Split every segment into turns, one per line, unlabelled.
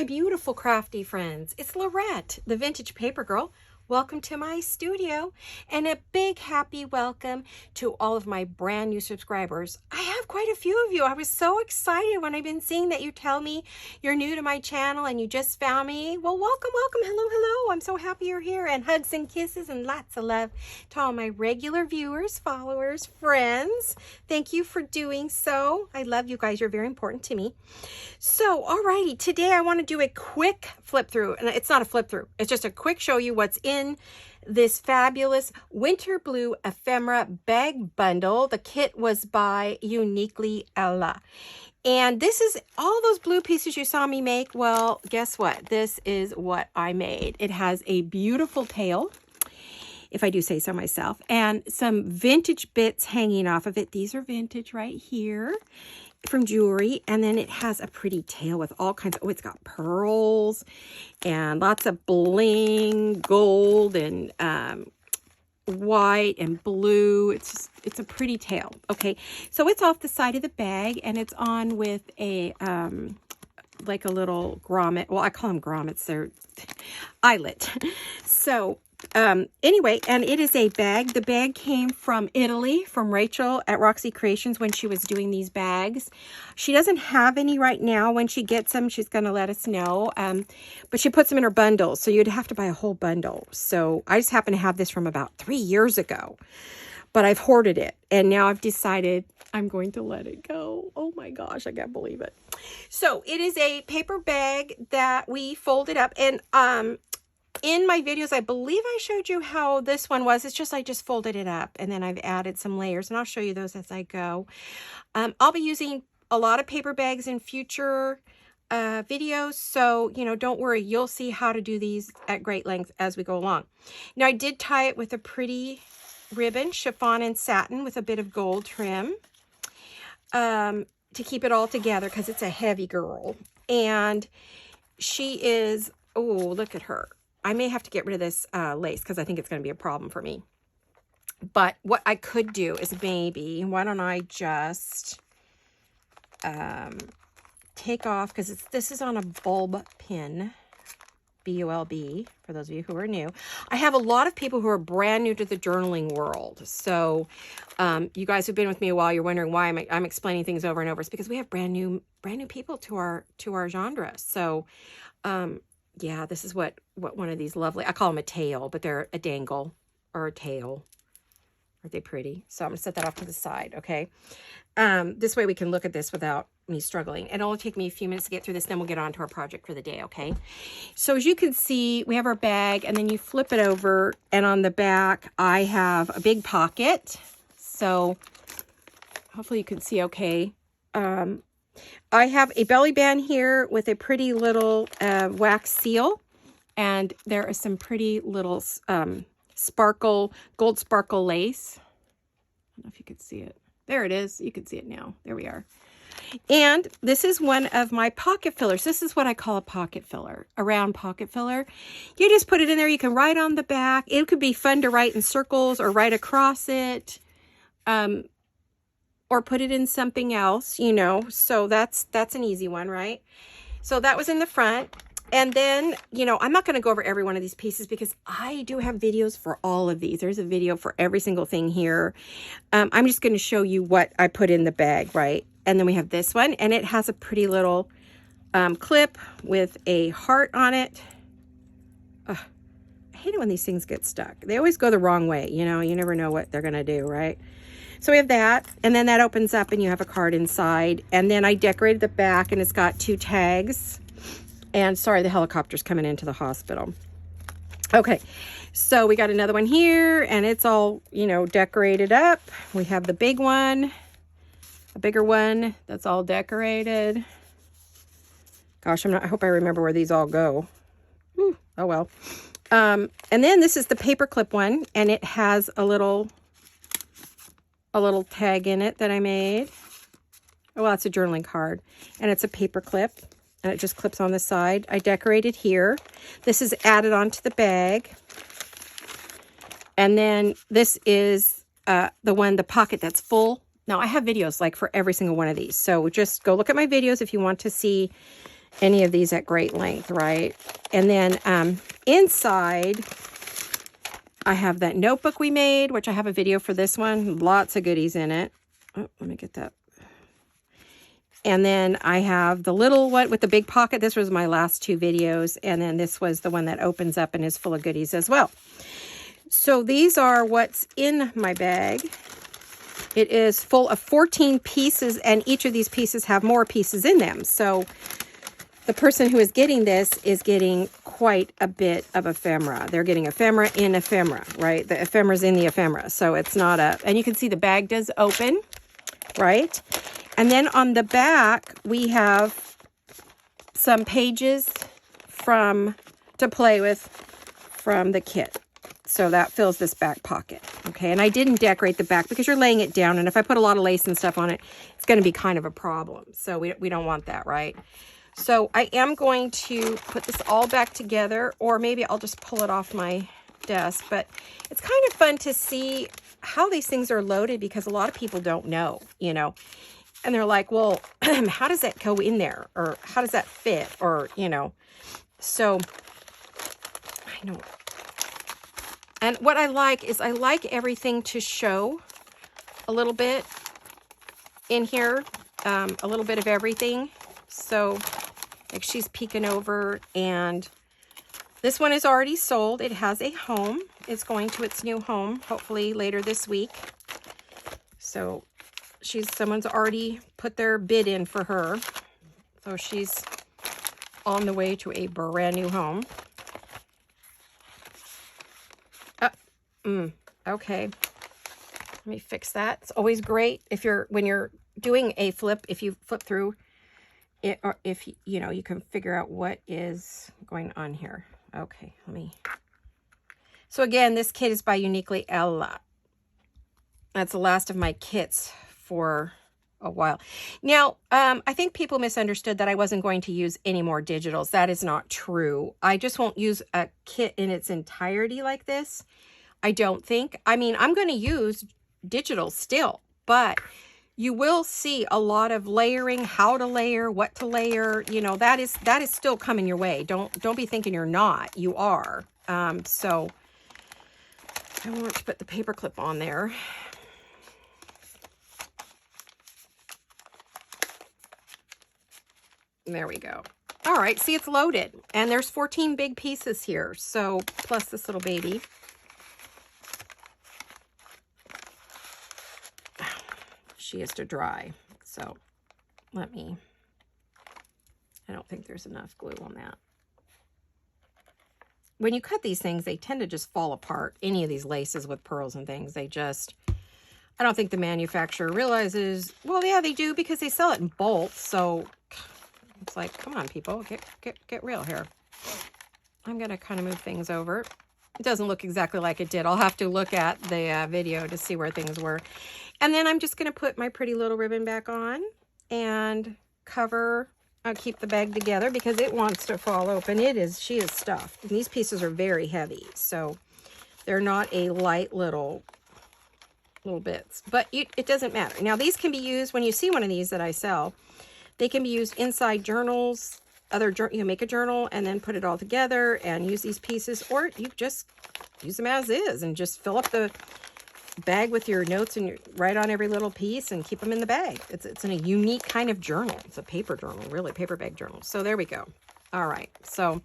my beautiful crafty friends. It's Laurette, the Vintage Paper Girl. Welcome to my studio and a big happy welcome to all of my brand new subscribers. I have quite a few of you. I was so excited when I've been seeing that you tell me you're new to my channel and you just found me. Well, welcome, welcome. Hello, hello. I'm so happy you're here, and hugs and kisses and lots of love to all my regular viewers, followers, friends. Thank you for doing so. I love you guys. You're very important to me. So, alrighty, today I want to do a quick flip through, and it's not a flip through. It's just a quick show you what's in this fabulous Winter Blue Ephemera bag bundle. The kit was by Uniquely Ella. And this is all those blue pieces you saw me make. Well, guess what? This is what I made. It has a beautiful tail, if I do say so myself, and some vintage bits hanging off of it. These are vintage right here from jewelry, and then it has a pretty tail with all kinds of, oh, it's got pearls and lots of bling, gold and white and blue. It's a pretty tail. Okay, so it's off the side of the bag, and it's on with a like a little grommet. Well, I call them grommets. They're eyelet. So anyway, and it is a bag. The bag came from Italy, from Rachel at Roxy Creations when she was doing these bags. She doesn't have any right now. When she gets them, she's going to let us know. But she puts them in her bundles, so you'd have to buy a whole bundle. So I just happen to have this from about 3 years ago, but I've hoarded it, and now I've decided I'm going to let it go. Oh my gosh, I can't believe it. So it is a paper bag that we folded up, and in my videos, I believe I showed you how this one was. It's just I just folded it up, and then I've added some layers, and I'll show you those as I go. I'll be using a lot of paper bags in future videos, so, you know, don't worry. You'll see how to do these at great length as we go along. Now, I did tie it with a pretty ribbon, chiffon and satin with a bit of gold trim to keep it all together because it's a heavy girl. And she is, oh, look at her. I may have to get rid of this lace because I think it's going to be a problem for me. But what I could do is maybe, why don't I just take off, because this is on a bulb pin, B-U-L-B, for those of you who are new. I have a lot of people who are brand new to the journaling world. So you guys who've been with me a while, you're wondering why I'm explaining things over and over. It's because we have brand new people to our genre. So yeah, this is what one of these lovely, I call them a tail, but they're a dangle or a tail. Aren't they pretty? So I'm going to set that off to the side, okay? This way we can look at this without me struggling. It'll only take me a few minutes to get through this, then we'll get on to our project for the day, okay? So as you can see, we have our bag, and then you flip it over, and on the back, I have a big pocket. So hopefully you can see okay. I have a belly band here with a pretty little wax seal, and there is some pretty little gold sparkle lace. I don't know if you can see it. There it is. You can see it now. There we are. And this is one of my pocket fillers. This is what I call a pocket filler, a round pocket filler. You just put it in there. You can write on the back. It could be fun to write in circles or write across it. Or put it in something else, you know. So that's an easy one, right? So that was in the front. And then, you know, I'm not going to go over every one of these pieces because I do have videos for all of these. There's a video for every single thing here. I'm just going to show you what I put in the bag, right? And then we have this one, and it has a pretty little clip with a heart on it. I hate it when these things get stuck. They always go the wrong way, you know. You never know what they're going to do, right? So we have that, and then that opens up and you have a card inside. And then I decorated the back, and it's got 2 tags. And sorry, the helicopter's coming into the hospital. Okay, so we got another one here, and it's all, you know, decorated up. We have the big one, a bigger one that's all decorated. Gosh, I hope I remember where these all go. Whew, oh well. And then this is the paper clip one, and it has a little tag in it that I made. Oh, well, it's a journaling card, and it's a paper clip, and it just clips on the side. I decorated here. This is added onto the bag. And then this is the pocket that's full. Now, I have videos like for every single one of these, so just go look at my videos if you want to see any of these at great length, right? And then inside, I have that notebook we made, which I have a video for this one. Lots of goodies in it. Oh, let me get that. And then I have the little one with the big pocket. This was my last 2 videos. And then this was the one that opens up and is full of goodies as well. So these are what's in my bag. It is full of 14 pieces, and each of these pieces have more pieces in them. So the person who is getting this is getting quite a bit of ephemera. They're getting ephemera in ephemera, right? The ephemera's in the ephemera. So it's not a, and you can see the bag does open, right? And then on the back, we have some pages to play with from the kit. So that fills this back pocket, okay? And I didn't decorate the back because you're laying it down, and if I put a lot of lace and stuff on it, it's going to be kind of a problem. So we don't want that, right? So I am going to put this all back together, or maybe I'll just pull it off my desk. But it's kind of fun to see how these things are loaded, because a lot of people don't know, you know. And they're like, well, how does that go in there? Or how does that fit? Or, you know. So, I know. And what I like is I like everything to show a little bit in here. A little bit of everything. So, like she's peeking over. And this one is already sold. It has a home. It's going to its new home, hopefully later this week. So, someone's already put their bid in for her. So she's on the way to a brand new home. Okay. Let me fix that. It's always great when you're doing a flip, if you flip through it, or if you know, you can figure out what is going on here. Okay, so again, this kit is by Uniquely Ella. That's the last of my kits for a while. Now, I think people misunderstood that I wasn't going to use any more digitals. That is not true. I just won't use a kit in its entirety like this. I don't think. I mean, I'm going to use digital still, but you will see a lot of layering, how to layer, what to layer. You know, that is still coming your way. Don't be thinking you're not. You are. So I want to put the paper clip on there. There we go. All right, see, it's loaded. And there's 14 big pieces here. So, plus this little baby. She is to dry. So, I don't think there's enough glue on that. When you cut these things, they tend to just fall apart. Any of these laces with pearls and things, I don't think the manufacturer realizes, well, yeah, they do, because they sell it in bolts. So, it's like, come on, people, get real here. I'm going to kind of move things over. It doesn't look exactly like it did. I'll have to look at the video to see where things were. And then I'm just going to put my pretty little ribbon back on and keep the bag together, because it wants to fall open. She is stuffed. And these pieces are very heavy, so they're not a light little bits. But it doesn't matter. Now, these can be used, when you see one of these that I sell, they can be used inside journals. You make a journal and then put it all together and use these pieces, or you just use them as is and just fill up the bag with your notes and write on every little piece and keep them in the bag. It's in a unique kind of journal. It's a paper journal, really, paper bag journal. So there we go. All right, so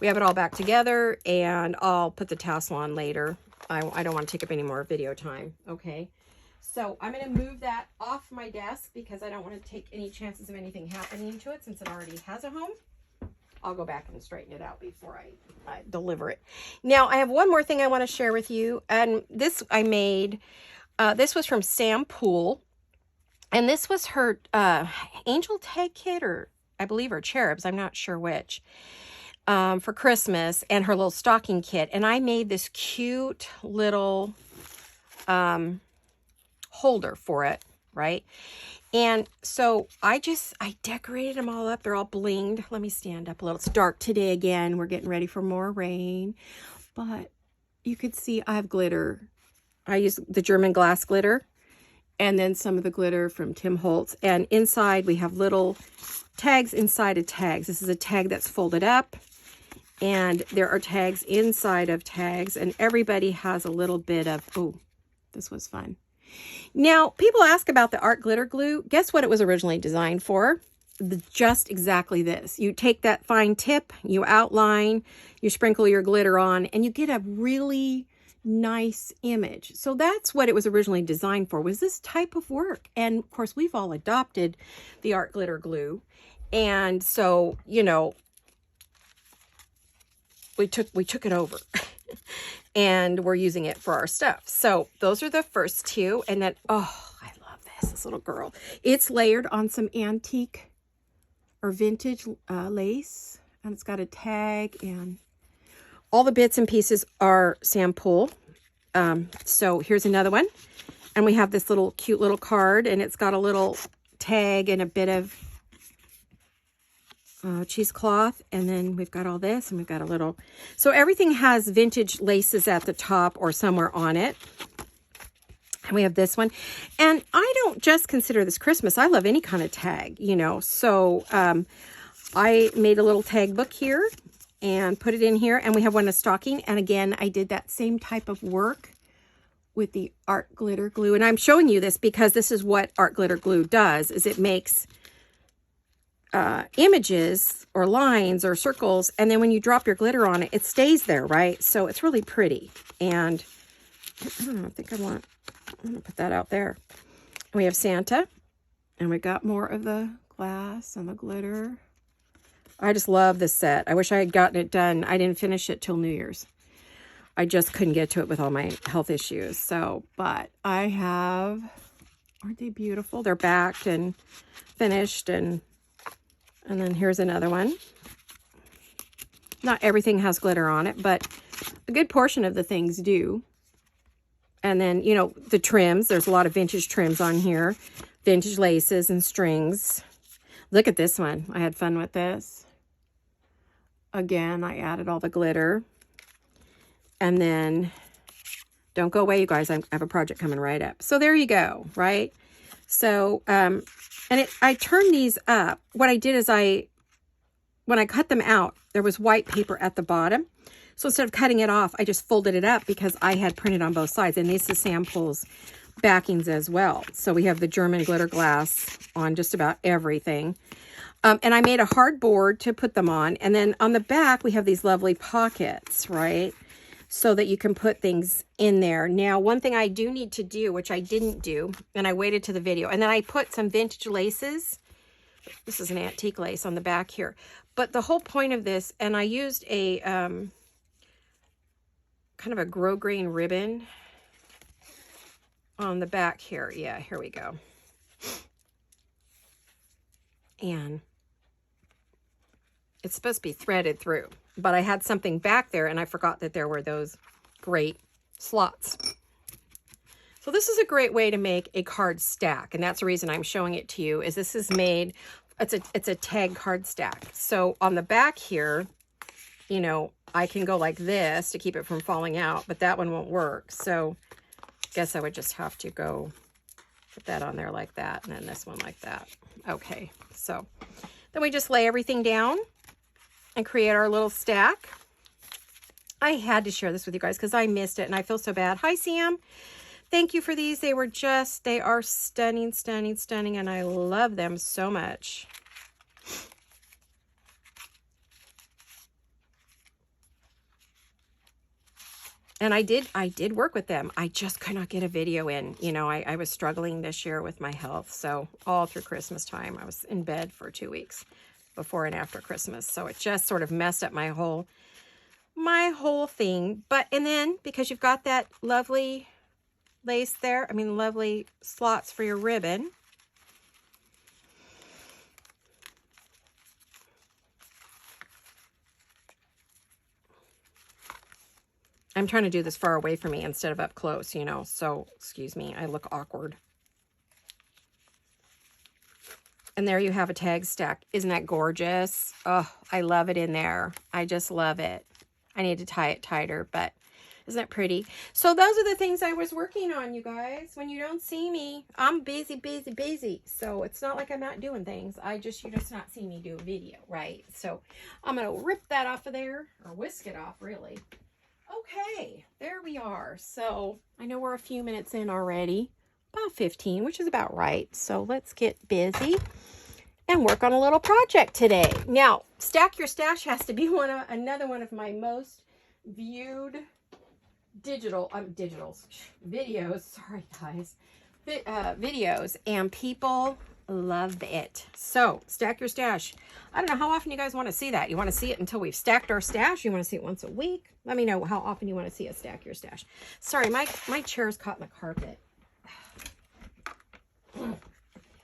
we have it all back together, and I'll put the tassel on later. I don't want to take up any more video time. Okay, so I'm going to move that off my desk because I don't want to take any chances of anything happening to it since it already has a home. I'll go back and straighten it out before I deliver it. Now, I have one more thing I want to share with you. And this I made, this was from Sam Poole. And this was her angel tag kit, or I believe her cherubs, I'm not sure which, for Christmas, and her little stocking kit. And I made this cute little holder for it, right? And so I decorated them all up. They're all blinged. Let me stand up a little. It's dark today again. We're getting ready for more rain. But you could see I have glitter. I use the German glass glitter. And then some of the glitter from Tim Holtz. And inside we have little tags inside of tags. This is a tag that's folded up. And there are tags inside of tags. And everybody has a little bit of, oh, this was fun. Now, people ask about the art glitter glue. Guess what it was originally designed for? Just exactly this. You take that fine tip, you outline, you sprinkle your glitter on, and you get a really nice image. So that's what it was originally designed for, was this type of work. And of course, we've all adopted the art glitter glue. And so, you know, we took it over and we're using it for our stuff. So those are the first two. And then, oh, I love this little girl. It's layered on some antique or vintage lace, and it's got a tag, and all the bits and pieces are sample. So here's another one, and we have this little cute little card, and it's got a little tag and a bit of cheesecloth, and then we've got all this, and we've got a little, so everything has vintage laces at the top or somewhere on it. And we have this one, and I don't just consider this Christmas. I love any kind of tag, you know. So I made a little tag book here and put it in here, and we have one a stocking. And again, I did that same type of work with the art glitter glue. And I'm showing you this because this is what art glitter glue does, is it makes images or lines or circles, and then when you drop your glitter on it, it stays there, right? So it's really pretty. And I don't know, I'm gonna put that out there. We have Santa, and we got more of the glass and the glitter. I just love this set. I wish I had gotten it done. I didn't finish it till New Year's. I just couldn't get to it with all my health issues. So, but I have, aren't they beautiful? They're backed and finished, and then here's another one. Not everything has glitter on it, but a good portion of the things do. And then, you know, the trims. There's a lot of vintage trims on here. Vintage laces and strings. Look at this one. I had fun with this. Again, I added all the glitter. And then, don't go away, you guys. I have a project coming right up. So there you go, right? So, I turned these up. What I did is when I cut them out, there was white paper at the bottom. So instead of cutting it off, I just folded it up because I had printed on both sides. And these are samples backings as well. So we have the German glitter glass on just about everything. And I made a hard board to put them on. And then on the back, we have these lovely pockets, right? So that you can put things in there. Now, one thing I do need to do, which I didn't do, and I waited to the video, and then I put some vintage laces. This is an antique lace on the back here. But the whole point of this, and I used a kind of a grosgrain ribbon on the back here. Yeah, here we go. And it's supposed to be threaded through, but I had something back there and I forgot that there were those great slots. So this is a great way to make a card stack, and that's the reason I'm showing it to you, is this is made, it's a tag card stack. So on the back here, you know, I can go like this to keep it from falling out, but that one won't work. So I guess I would just have to go put that on there like that, and then this one like that. Okay, so then we just lay everything down and create our little stack. I had to share this with you guys because I missed it and I feel so bad. Hi, Sam. Thank you for these. They are stunning, stunning, stunning, and I love them so much. And I did work with them. I just could not get a video in. You know, I was struggling this year with my health. So all through Christmas time, I was in bed for 2 weeks before and after Christmas. So it just sort of messed up my whole thing. And then because you've got that lovely lace there, I mean, lovely slots for your ribbon. I'm trying to do this far away from me instead of up close, you know, so excuse me, I look awkward. And there you have a tag stack. Isn't that gorgeous? Oh, I love it in there. I just love it. I need to tie it tighter, but Isn't it pretty? So those are the things I was working on, you guys. When you don't see me, I'm busy, busy, busy. So it's not like I'm not doing things. You just not see me do a video, right? So I'm going to rip that off of there, or whisk it off, really. Okay, there we are. So I know we're a few minutes in already, about 15, which is about right. So let's get busy and work on a little project today. Now, Stack Your Stash has to be another one of my most viewed videos. Sorry, guys. Videos, and people love it. So, Stack Your Stash. I don't know how often you guys want to see that. You want to see it until we've stacked our stash? You want to see it once a week? Let me know how often you want to see us stack your stash. Sorry, my chair's caught in the carpet.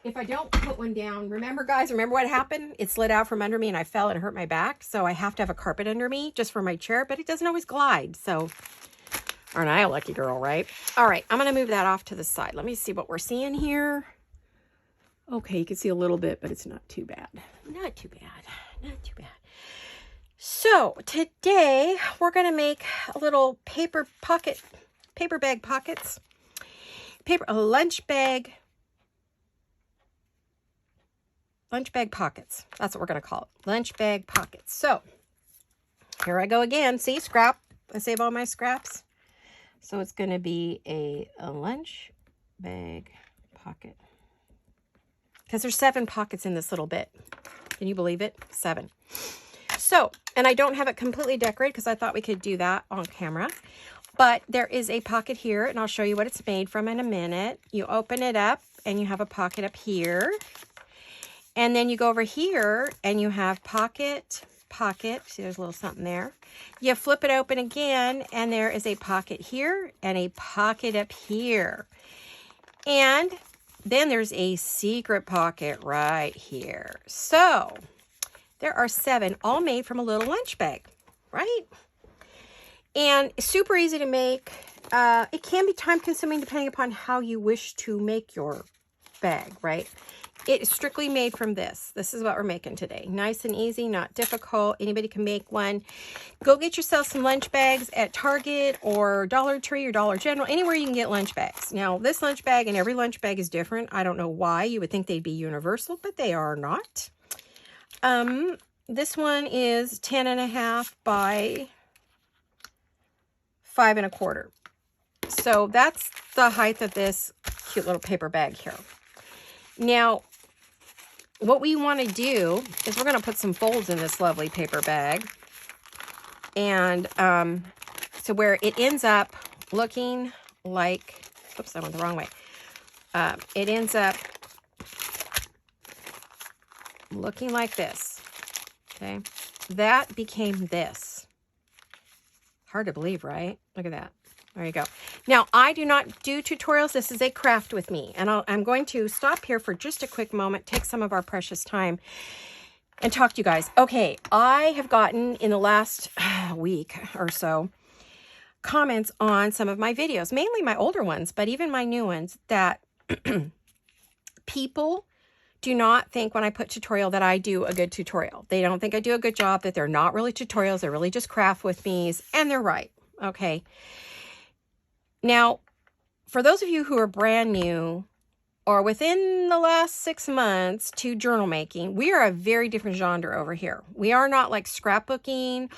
If I don't put one down, remember what happened? It slid out from under me and I fell and hurt my back. So I have to have a carpet under me just for my chair, but it doesn't always glide. So, aren't I a lucky girl, right? All right, I'm going to move that off to the side. Let me see what we're seeing here. Okay, you can see a little bit, but it's not too bad. Not too bad. Not too bad. So today we're going to make a little paper bag pockets. A lunch bag pockets. That's what we're going to call it. Lunch bag pockets. So here I go again. See, scrap. I save all my scraps. So it's going to be a lunch bag pocket. Because there's 7 pockets in this little bit. Can you believe it? 7. So, and I don't have it completely decorated because I thought we could do that on camera. But there is a pocket here, and I'll show you what it's made from in a minute. You open it up, and you have a pocket up here. And then you go over here, and you have pocket. See, there's a little something there. You flip it open again, and there is a pocket here and a pocket up here. And then there's a secret pocket right here. So there are 7, all made from a little lunch bag, right? And super easy to make. It can be time consuming depending upon how you wish to make your bag, right? It is strictly made from this. This is what we're making today. Nice and easy, not difficult. Anybody can make one. Go get yourself some lunch bags at Target or Dollar Tree or Dollar General, anywhere you can get lunch bags. Now, this lunch bag and every lunch bag is different. I don't know why. You would think they'd be universal, but they are not. This one is 10.5 by 5 1/4. So that's the height of this cute little paper bag here. Now, what we want to do is we're going to put some folds in this lovely paper bag. And so where it ends up looking like, oops, I went the wrong way. It ends up looking like this. Okay. That became this. Hard to believe, right? Look at that. There you go. Now, I do not do tutorials. This is a craft with me. And I'm going to stop here for just a quick moment, take some of our precious time, and talk to you guys. Okay, I have gotten, in the last week or so, comments on some of my videos, mainly my older ones, but even my new ones, that people do not think when I put tutorial that I do a good tutorial. They don't think I do a good job, that they're not really tutorials. They're really just craft with me's, and they're right. Okay. Now, for those of you who are brand new or within the last 6 months to journal making, we are a very different genre over here. We are not like scrapbooking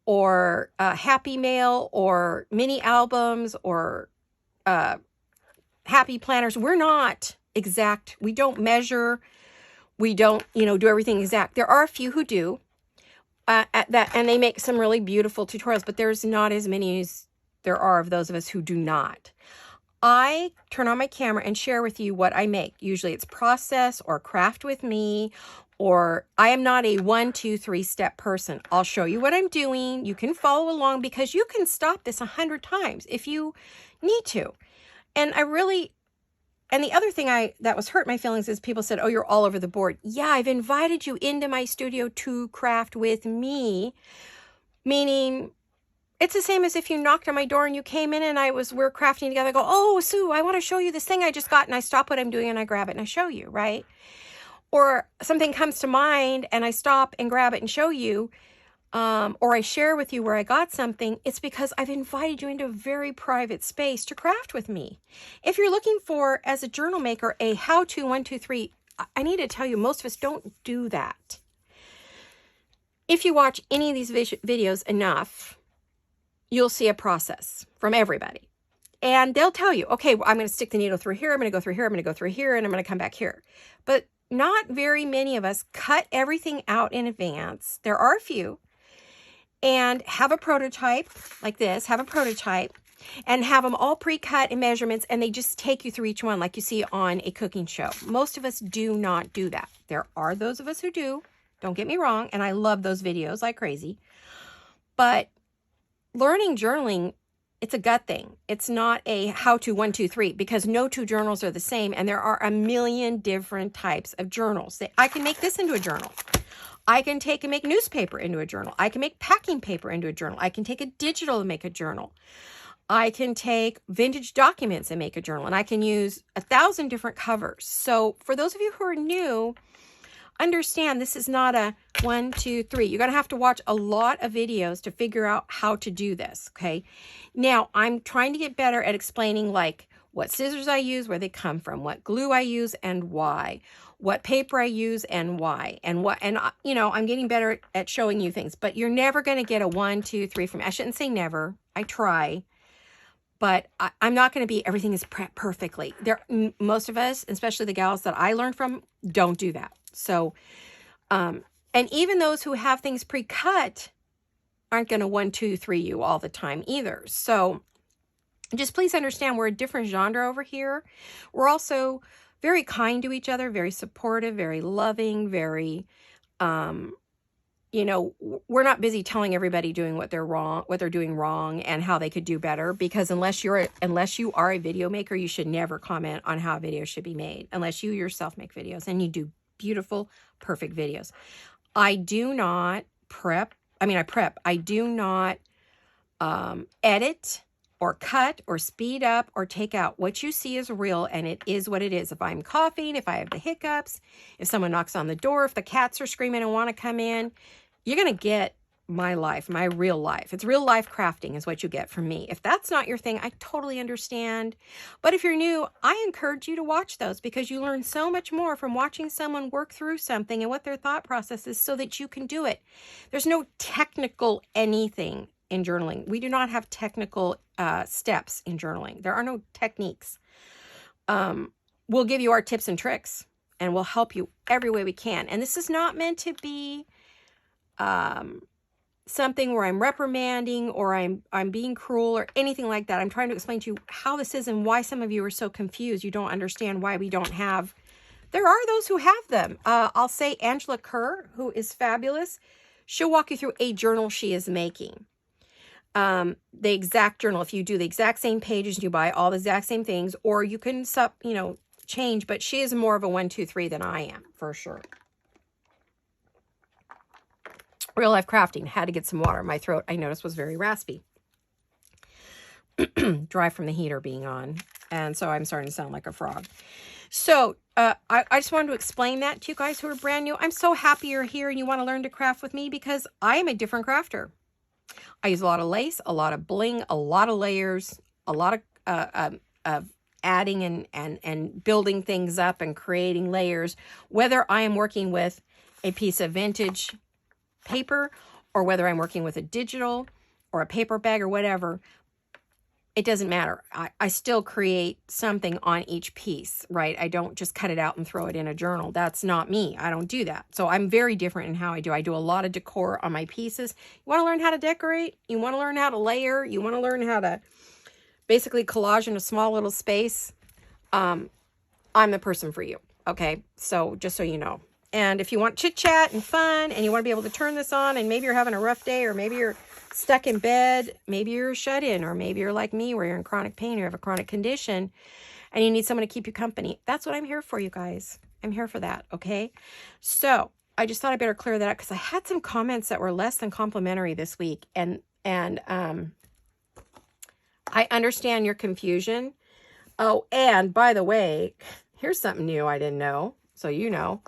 or happy mail or mini albums or happy planners. We're not exact. We don't measure. We don't, do everything exact. There are a few who do and they make some really beautiful tutorials, but there's not as many as there are of those of us who do not. I turn on my camera and share with you what I make. Usually it's process or craft with me, or I am not a 1, 2, 3 step person. I'll show you what I'm doing. You can follow along because you can stop this 100 times if you need to. And the other thing that was hurt my feelings is people said, oh, you're all over the board. Yeah, I've invited you into my studio to craft with me, meaning it's the same as if you knocked on my door and you came in and we're crafting together. I go, oh, Sue, I want to show you this thing I just got. And I stop what I'm doing and I grab it and I show you, right? Or something comes to mind and I stop and grab it and show you. or I share with you where I got something, it's because I've invited you into a very private space to craft with me. If you're looking for, as a journal maker, a how-to 1, 2, 3, I need to tell you, most of us don't do that. If you watch any of these videos enough, you'll see a process from everybody. And they'll tell you, okay, well, I'm going to stick the needle through here, I'm going to go through here, I'm going to go through here, and I'm going to come back here. But not very many of us cut everything out in advance. There are a few. And have a prototype like this, have a prototype, and have them all pre-cut in measurements, and they just take you through each one like you see on a cooking show. Most of us do not do that. There are those of us who do, don't get me wrong, and I love those videos like crazy. But learning journaling, it's a gut thing. It's not a how-to 1, 2, 3, because no two journals are the same, and there are a million different types of journals. I can make this into a journal. I can take and make newspaper into a journal. I can make packing paper into a journal. I can take a digital and make a journal. I can take vintage documents and make a journal, and I can use 1,000 different covers. So for those of you who are new, understand this is not a 1, 2, 3. You're going to have to watch a lot of videos to figure out how to do this, okay? Now, I'm trying to get better at explaining like what scissors I use, where they come from, what glue I use and why, what paper I use and why, and you know, I'm getting better at showing you things, but you're never going to get a 1, 2, 3 from me. I shouldn't say never. I try, but I'm not going to be everything is prepped perfectly. Most of us, especially the gals that I learned from, don't do that. So, and even those who have things pre-cut aren't going to 1, 2, 3 you all the time either. So just please understand we're a different genre over here. We're also very kind to each other, very supportive, very loving, very, you know, we're not busy telling everybody doing what they're doing wrong and how they could do better, because unless you are a video maker, you should never comment on how a video should be made unless you yourself make videos and you do beautiful, perfect videos. I do not prep. I prep. I do not edit or cut or speed up or take out. What you see is real, and it is what it is. If I'm coughing, if I have the hiccups, if someone knocks on the door, if the cats are screaming and want to come in, you're going to get my life, my real life. It's real life crafting is what you get from me. If that's not your thing, I totally understand. But if you're new, I encourage you to watch those, because you learn so much more from watching someone work through something and what their thought process is so that you can do it. There's no technical anything in journaling. We do not have technical steps in journaling. There are no techniques. We'll give you our tips and tricks, and we'll help you every way we can. And this is not meant to be something where I'm reprimanding or I'm being cruel or anything like that. I'm trying to explain to you how this is and why some of you are so confused. You don't understand why we don't have. There are those who have them. I'll say Angela Kerr, who is fabulous. She'll walk you through a journal she is making. The exact journal, if you do the exact same pages, you buy all the exact same things, or you can change, but she is more of a 1, 2, 3 than I am, for sure. Real life crafting. Had to get some water. My throat, I noticed, was very raspy. Dry from the heater being on. And so I'm starting to sound like a frog. So I just wanted to explain that to you guys who are brand new. I'm so happy you're here and you want to learn to craft with me, because I am a different crafter. I use a lot of lace, a lot of bling, a lot of layers, a lot of adding and building things up and creating layers, whether I am working with a piece of vintage paper or whether I'm working with a digital or a paper bag or whatever. It doesn't matter. I still create something on each piece, right? I don't just cut it out and throw it in a journal. That's not me. I don't do that. So I'm very different in how I do. I do a lot of decor on my pieces. You want to learn how to decorate? You want to learn how to layer? You want to learn how to basically collage in a small little space? I'm the person for you, okay? So just so you know. And if you want chit chat and fun and you want to be able to turn this on, and maybe you're having a rough day, or maybe you're stuck in bed, maybe you're shut in, or maybe you're like me where you're in chronic pain, you have a chronic condition and you need someone to keep you company. That's what I'm here for, you guys. I'm here for that, okay? So I just thought I better clear that up, because I had some comments that were less than complimentary this week, and I understand your confusion. Oh, and by the way, here's something new I didn't know, so you know.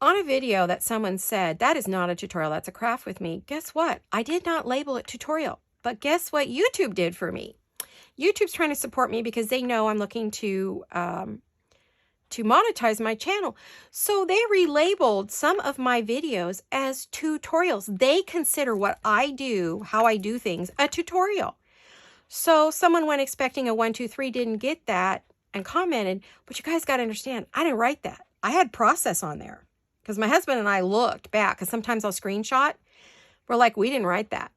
on a video that someone said, that is not a tutorial, that's a craft with me. Guess what? I did not label it tutorial, but guess what YouTube did for me? YouTube's trying to support me because they know I'm looking to monetize my channel. So they relabeled some of my videos as tutorials. They consider what I do, how I do things, a tutorial. So someone went expecting a 1, 2, 3, didn't get that and commented, but you guys got to understand, I didn't write that. I had process on there because my husband and I looked back because sometimes I'll screenshot. We're like, we didn't write that.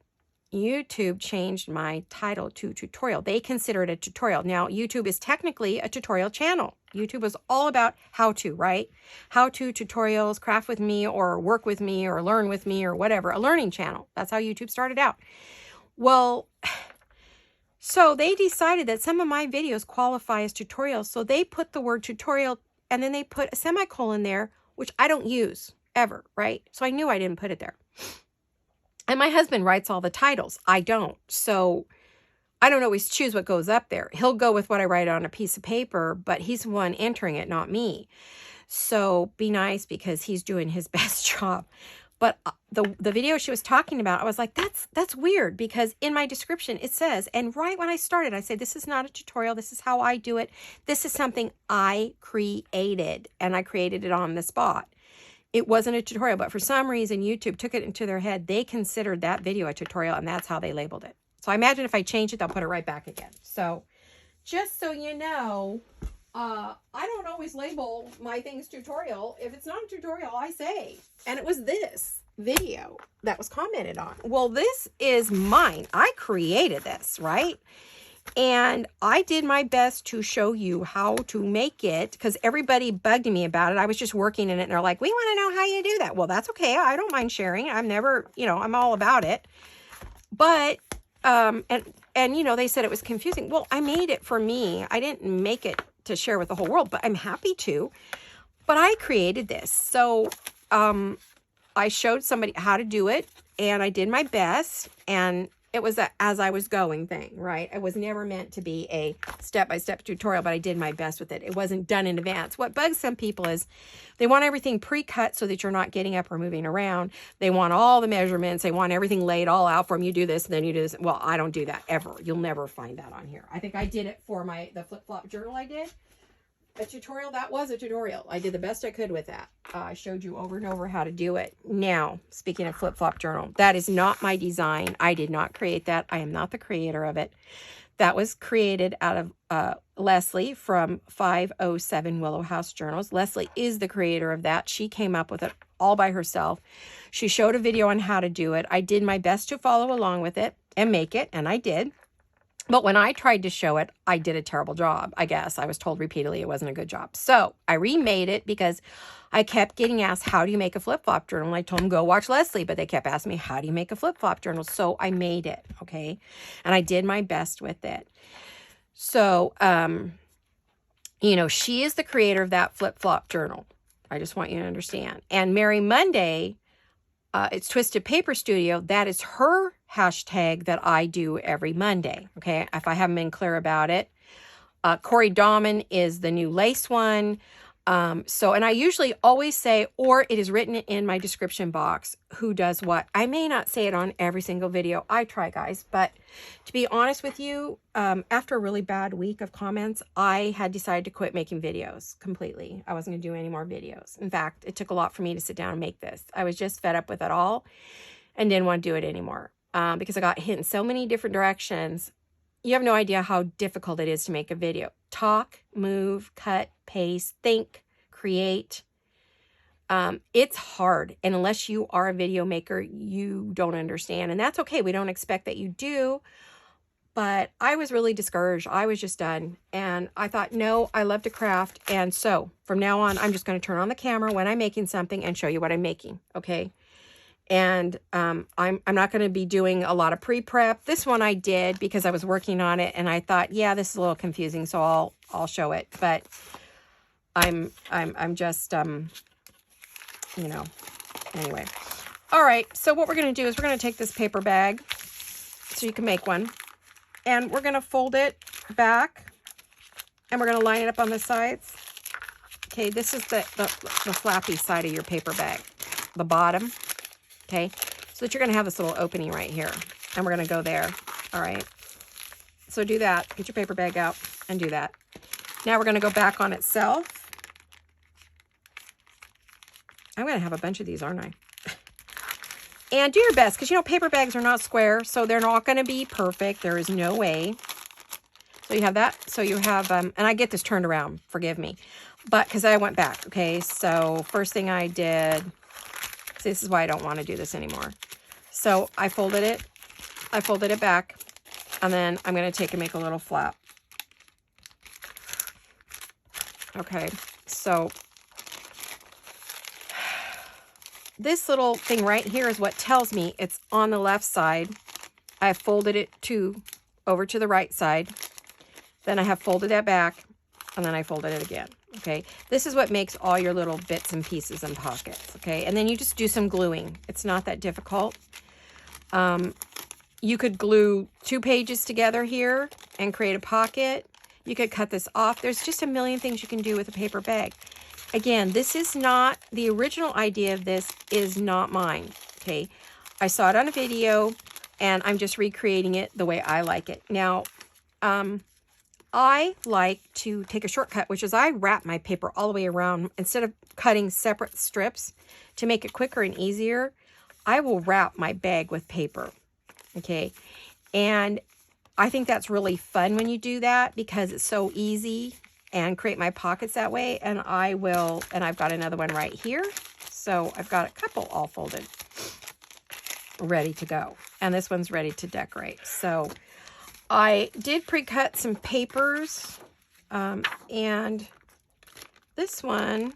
YouTube changed my title to tutorial. They consider it a tutorial. Now, YouTube is technically a tutorial channel. YouTube is all about how to, right? How to tutorials, craft with me or work with me or learn with me or whatever. A learning channel. That's how YouTube started out. Well, so they decided that some of my videos qualify as tutorials. So they put the word tutorial and then they put a semicolon there, which I don't use ever, right? So I knew I didn't put it there. And my husband writes all the titles. I don't. So I don't always choose what goes up there. He'll go with what I write on a piece of paper, but he's the one entering it, not me. So be nice because he's doing his best job. But the video she was talking about, I was like, that's weird because in my description it says, and right when I started, I said, this is not a tutorial. This is how I do it. This is something I created, and I created it on the spot. It wasn't a tutorial, but for some reason, YouTube took it into their head. They considered that video a tutorial, and that's how they labeled it. So I imagine if I change it, they'll put it right back again. So just so you know, I don't always label my things tutorial. If it's not a tutorial, I say. And it was this video that was commented on. Well, this is mine. I created this, right? And I did my best to show you how to make it because everybody bugged me about it. I was just working in it and they're like, we want to know how you do that. Well, that's okay. I don't mind sharing. I'm never, I'm all about it. But, they said it was confusing. Well, I made it for me. I didn't make it to share with the whole world, but I'm happy to. But I created this. So, I showed somebody how to do it and I did my best, and it was a as I was going thing, right? It was never meant to be a step-by-step tutorial, but I did my best with it. It wasn't done in advance. What bugs some people is they want everything pre-cut so that you're not getting up or moving around. They want all the measurements. They want everything laid all out for them. You do this, and then you do this. Well, I don't do that ever. You'll never find that on here. I think I did it for the Flipflop Journal I did. A tutorial, that was a tutorial. I did the best I could with that. I showed you over and over how to do it. Now, speaking of Flipflop Journal, that is not my design. I did not create that. I am not the creator of it. That was created out of Leslie from 507 Willow House Journals. Leslie is the creator of that. She came up with it all by herself. She showed a video on how to do it. I did my best to follow along with it and make it, and I did. But when I tried to show it, I did a terrible job, I guess. I was told repeatedly it wasn't a good job. So I remade it because I kept getting asked, how do you make a flip-flop journal? And I told them, go watch Leslie. But they kept asking me, how do you make a flip-flop journal? So I made it, okay? And I did my best with it. So, she is the creator of that flip-flop journal. I just want you to understand. And Mary Monday, it's Twisted Paper Studio. That is her hashtag that I do every Monday. Okay. If I haven't been clear about it, Corey Dahman is the new lace one. And I usually always say, or it is written in my description box, who does what. I may not say it on every single video. I try, guys, but to be honest with you, after a really bad week of comments, I had decided to quit making videos completely. I wasn't gonna do any more videos. In fact, it took a lot for me to sit down and make this. I was just fed up with it all and didn't want to do it anymore. Because I got hit in so many different directions. You have no idea how difficult it is to make a video. Talk, move, cut, paste, think, create. It's hard. And unless you are a video maker, you don't understand. And that's okay. We don't expect that you do. But I was really discouraged. I was just done. And I thought, no, I love to craft. And so from now on, I'm just going to turn on the camera when I'm making something and show you what I'm making. Okay. And I'm not going to be doing a lot of pre-prep. This one I did because I was working on it, and I thought, yeah, this is a little confusing, so I'll show it. But I'm just anyway. All right. So what we're going to do is we're going to take this paper bag, so you can make one, and we're going to fold it back, and we're going to line it up on the sides. Okay, this is the flappy side of your paper bag, the bottom. Okay, so that you're going to have this little opening right here, and we're going to go there. All right, so do that. Get your paper bag out and do that. Now we're going to go back on itself. I'm going to have a bunch of these, aren't I? And do your best, because, you know, paper bags are not square, so they're not going to be perfect. There is no way. So you have that. So you have, and I get this turned around, forgive me, but because I went back. Okay, so first thing I did, this is why I don't want to do this anymore. So I folded it back, and then I'm going to take and make a little flap. Okay, so this little thing right here is what tells me it's on the left side. I have folded it over to the right side. Then I have folded that back, and then I folded it again. Okay, this is what makes all your little bits and pieces and pockets. Okay, and then you just do some gluing. It's not that difficult. You could glue 2 pages together here and create a pocket. You could cut this off. There's just a million things you can do with a paper bag. Again, this is not, the original idea of this is not mine. Okay, I saw it on a video, and I'm just recreating it the way I like it. Now, I like to take a shortcut, which is I wrap my paper all the way around. Instead of cutting separate strips to make it quicker and easier, I will wrap my bag with paper. Okay, and I think that's really fun when you do that because it's so easy, and create my pockets that way. And I've got another one right here. So I've got a couple all folded, ready to go. And this one's ready to decorate. So I did pre-cut some papers, and this one,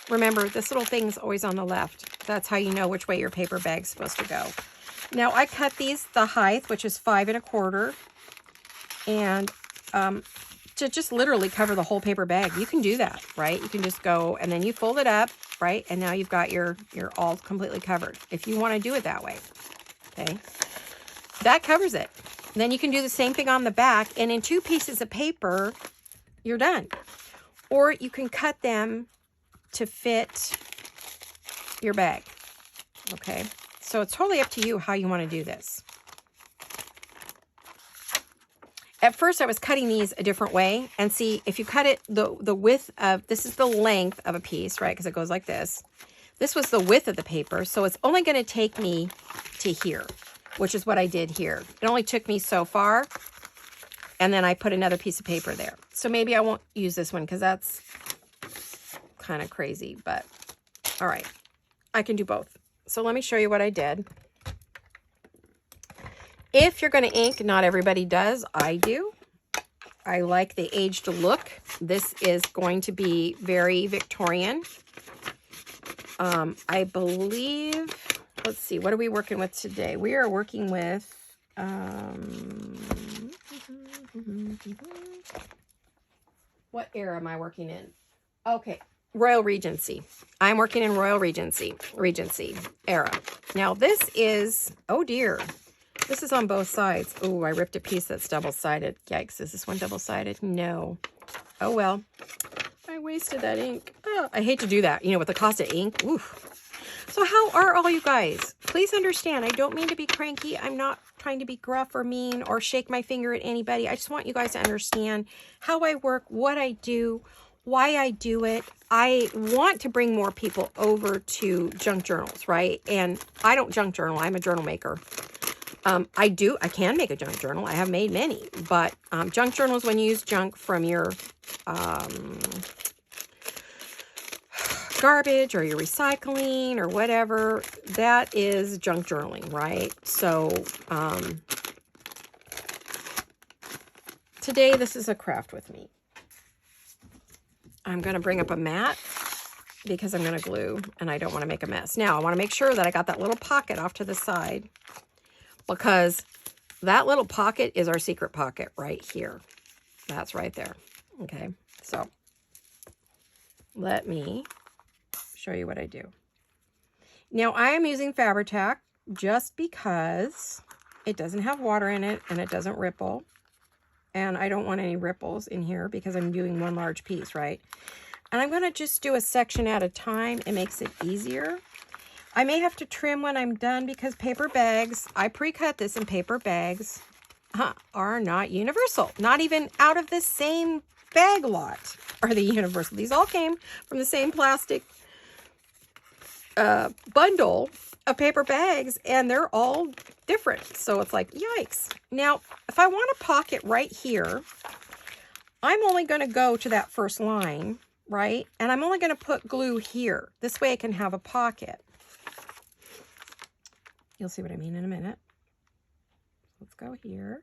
remember, this little thing's always on the left. That's how you know which way your paper bag's supposed to go. Now, I cut these, the height, which is 5 1/4, and to just literally cover the whole paper bag. You can do that, right? You can just go, and then you fold it up, right? And now you've got you're all completely covered, if you want to do it that way. Okay, that covers it. Then you can do the same thing on the back, and in 2 pieces of paper, you're done. Or you can cut them to fit your bag. Okay, so it's totally up to you how you want to do this. At first, I was cutting these a different way, and see, if you cut it the width of, this is the length of a piece, right? Because it goes like this. This was the width of the paper, so it's only going to take me to here, which is what I did here. It only took me so far, and then I put another piece of paper there. So maybe I won't use this one because that's kind of crazy, but all right, I can do both. So let me show you what I did. If you're going to ink, not everybody does. I do. I like the aged look. This is going to be very Victorian. I believe, let's see, what are we working with today? We are working with, what era am I working in? Okay, Royal Regency. I'm working in Royal Regency era. Now this is, oh dear, this is on both sides. Oh, I ripped a piece that's double-sided. Yikes, is this one double-sided? No. Oh well, I wasted that ink. Oh, I hate to do that, you know, with the cost of ink. Oof. So how are all you guys? Please understand, I don't mean to be cranky. I'm not trying to be gruff or mean or shake my finger at anybody. I just want you guys to understand how I work, what I do, why I do it. I want to bring more people over to junk journals, right? And I don't junk journal. I'm a journal maker. I can make a junk journal. I have made many, but junk journal is when you use junk from your garbage or your recycling or whatever. That is junk journaling, right? So today this is a craft with me. I'm going to bring up a mat because I'm going to glue and I don't want to make a mess. Now I want to make sure that I got that little pocket off to the side, because that little pocket is our secret pocket right here. That's right there. Okay, so let me show you what I do. Now I am using and I don't want any ripples in here because I'm doing one large piece, right? And I'm going to just do a section at a time. It makes it easier. I may have to trim when I'm done because paper bags, I pre-cut this, and paper bags are not universal. Not even out of the same bag lot are they universal. These all came from the same plastic bundle of paper bags, and they're all different. So it's like, yikes. Now, if I want a pocket right here, I'm only going to go to that first line, right? And I'm only going to put glue here. This way I can have a pocket. You'll see what I mean in a minute. Let's go here.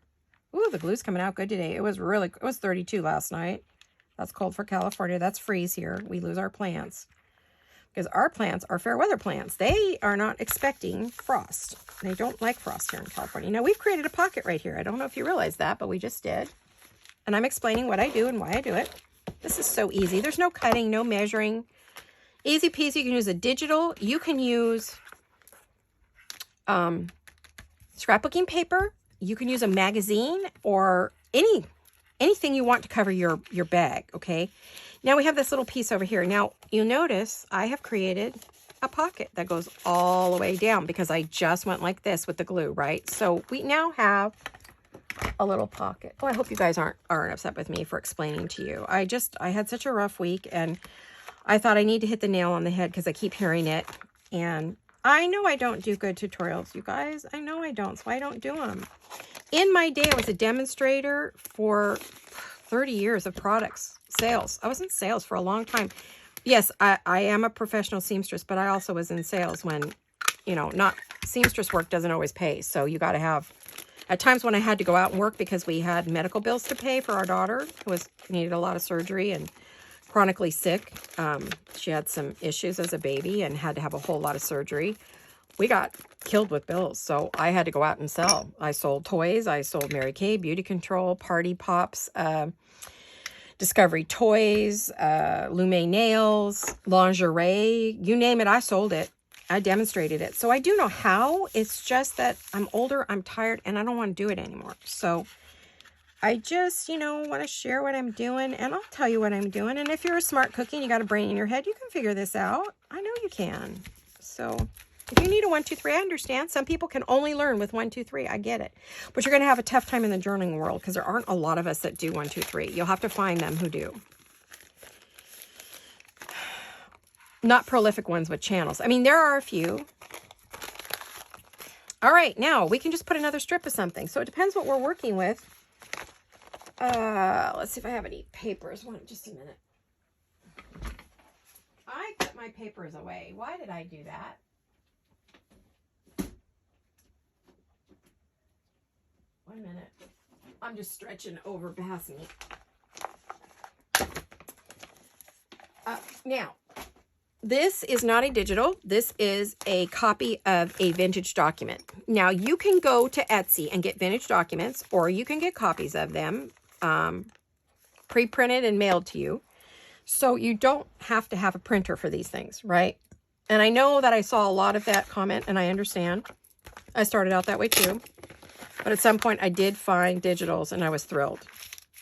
Ooh, the glue's coming out good today. It was 32 last night. That's cold for California. That's freeze here. We lose our plants. Because our plants are fair weather plants. They are not expecting frost. They don't like frost here in California. Now, we've created a pocket right here. I don't know if you realize that, but we just did. And I'm explaining what I do and why I do it. This is so easy. There's no cutting, no measuring. Easy peasy. You can use a digital. You can use scrapbooking paper. You can use a magazine or anything you want to cover your bag, okay? Now we have this little piece over here. Now, you'll notice I have created a pocket that goes all the way down because I just went like this with the glue, right? So we now have a little pocket. Oh, I hope you guys aren't upset with me for explaining to you. I had such a rough week, and I thought I need to hit the nail on the head because I keep hearing it. And I know I don't do good tutorials, you guys. I know I don't, so I don't do them. In my day, I was a demonstrator for 30 years of products, sales. I was in sales for a long time. Yes, I am a professional seamstress, but I also was in sales when, not seamstress work doesn't always pay. So you got to have, at times when I had to go out and work because we had medical bills to pay for our daughter who needed a lot of surgery and chronically sick. She had some issues as a baby and had to have a whole lot of surgery. We got killed with bills, so I had to go out and sell. I sold toys. I sold Mary Kay, Beauty Control, Party Pops, Discovery Toys, Lume Nails, lingerie, you name it, I sold it. I demonstrated it. So I do know how. It's just that I'm older, I'm tired, and I don't want to do it anymore. So I just, want to share what I'm doing, and I'll tell you what I'm doing. And if you're a smart cookie and you got a brain in your head, you can figure this out. I know you can. So if you need a 1, 2, 3, I understand. Some people can only learn with 1, 2, 3. I get it. But you're going to have a tough time in the journaling world because there aren't a lot of us that do 1, 2, 3. You'll have to find them who do. Not prolific ones with channels. I mean, there are a few. All right, now we can just put another strip of something. So it depends what we're working with. Let's see if I have any papers. Just a minute. I put my papers away. Why did I do that? One minute. I'm just stretching over past me. Now, this is not a digital. This is a copy of a vintage document. Now, you can go to Etsy and get vintage documents, or you can get copies of them pre-printed and mailed to you. So you don't have to have a printer for these things, right? And I know that I saw a lot of that comment, and I understand. I started out that way too. But at some point, I did find digitals, and I was thrilled.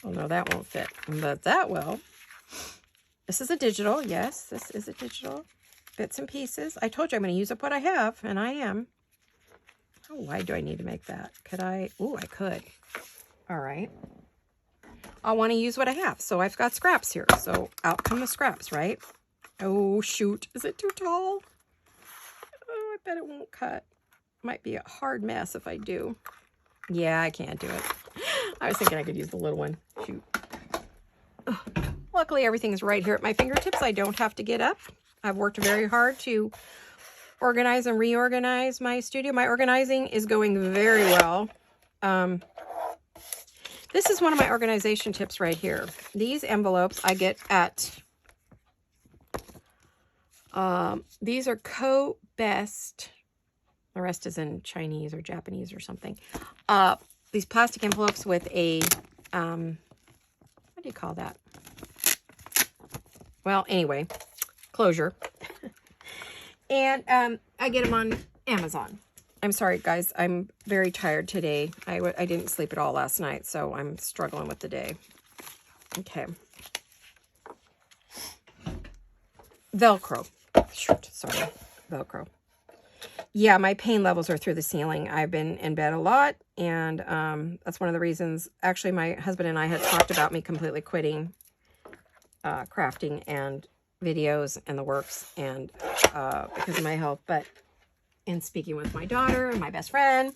Oh, no, that won't fit. But that will. This is a digital. Yes, this is a digital. Bits and pieces. I told you I'm going to use up what I have, and I am. How wide do I need to make that? Could I? Oh, I could. All right. I want to use what I have. So I've got scraps here. So out come the scraps, right? Oh, shoot. Is it too tall? Oh, I bet it won't cut. Might be a hard mess if I do. Yeah, I can't do it. I was thinking I could use the little one. Shoot. Ugh. Luckily, everything is right here at my fingertips. I don't have to get up. I've worked very hard to organize and reorganize my studio. My organizing is going very well. This is one of my organization tips right here. These envelopes I get at, these are Co-Best. The rest is in Chinese or Japanese or something. These plastic envelopes with a, what do you call that? Well, anyway, closure. And I get them on Amazon. I'm sorry, guys. I'm very tired today. I didn't sleep at all last night, so I'm struggling with the day. Okay. Velcro. Shoot, sorry. Velcro. Yeah, my pain levels are through the ceiling. I've been in bed a lot, and that's one of the reasons. Actually, my husband and I had talked about me completely quitting crafting and videos and the works, and because of my health. But in speaking with my daughter and my best friend,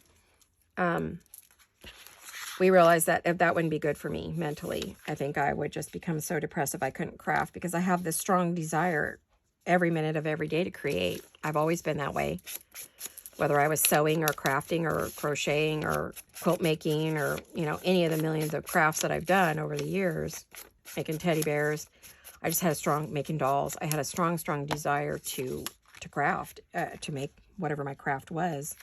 we realized that if that wouldn't be good for me mentally, I think I would just become so depressed if I couldn't craft, because I have this strong desire every minute of every day to create. I've always been that way, whether I was sewing or crafting or crocheting or quilt making or, you know, any of the millions of crafts that I've done over the years, making teddy bears. I just had a strong, making dolls. I had a strong desire to craft, to make whatever my craft was.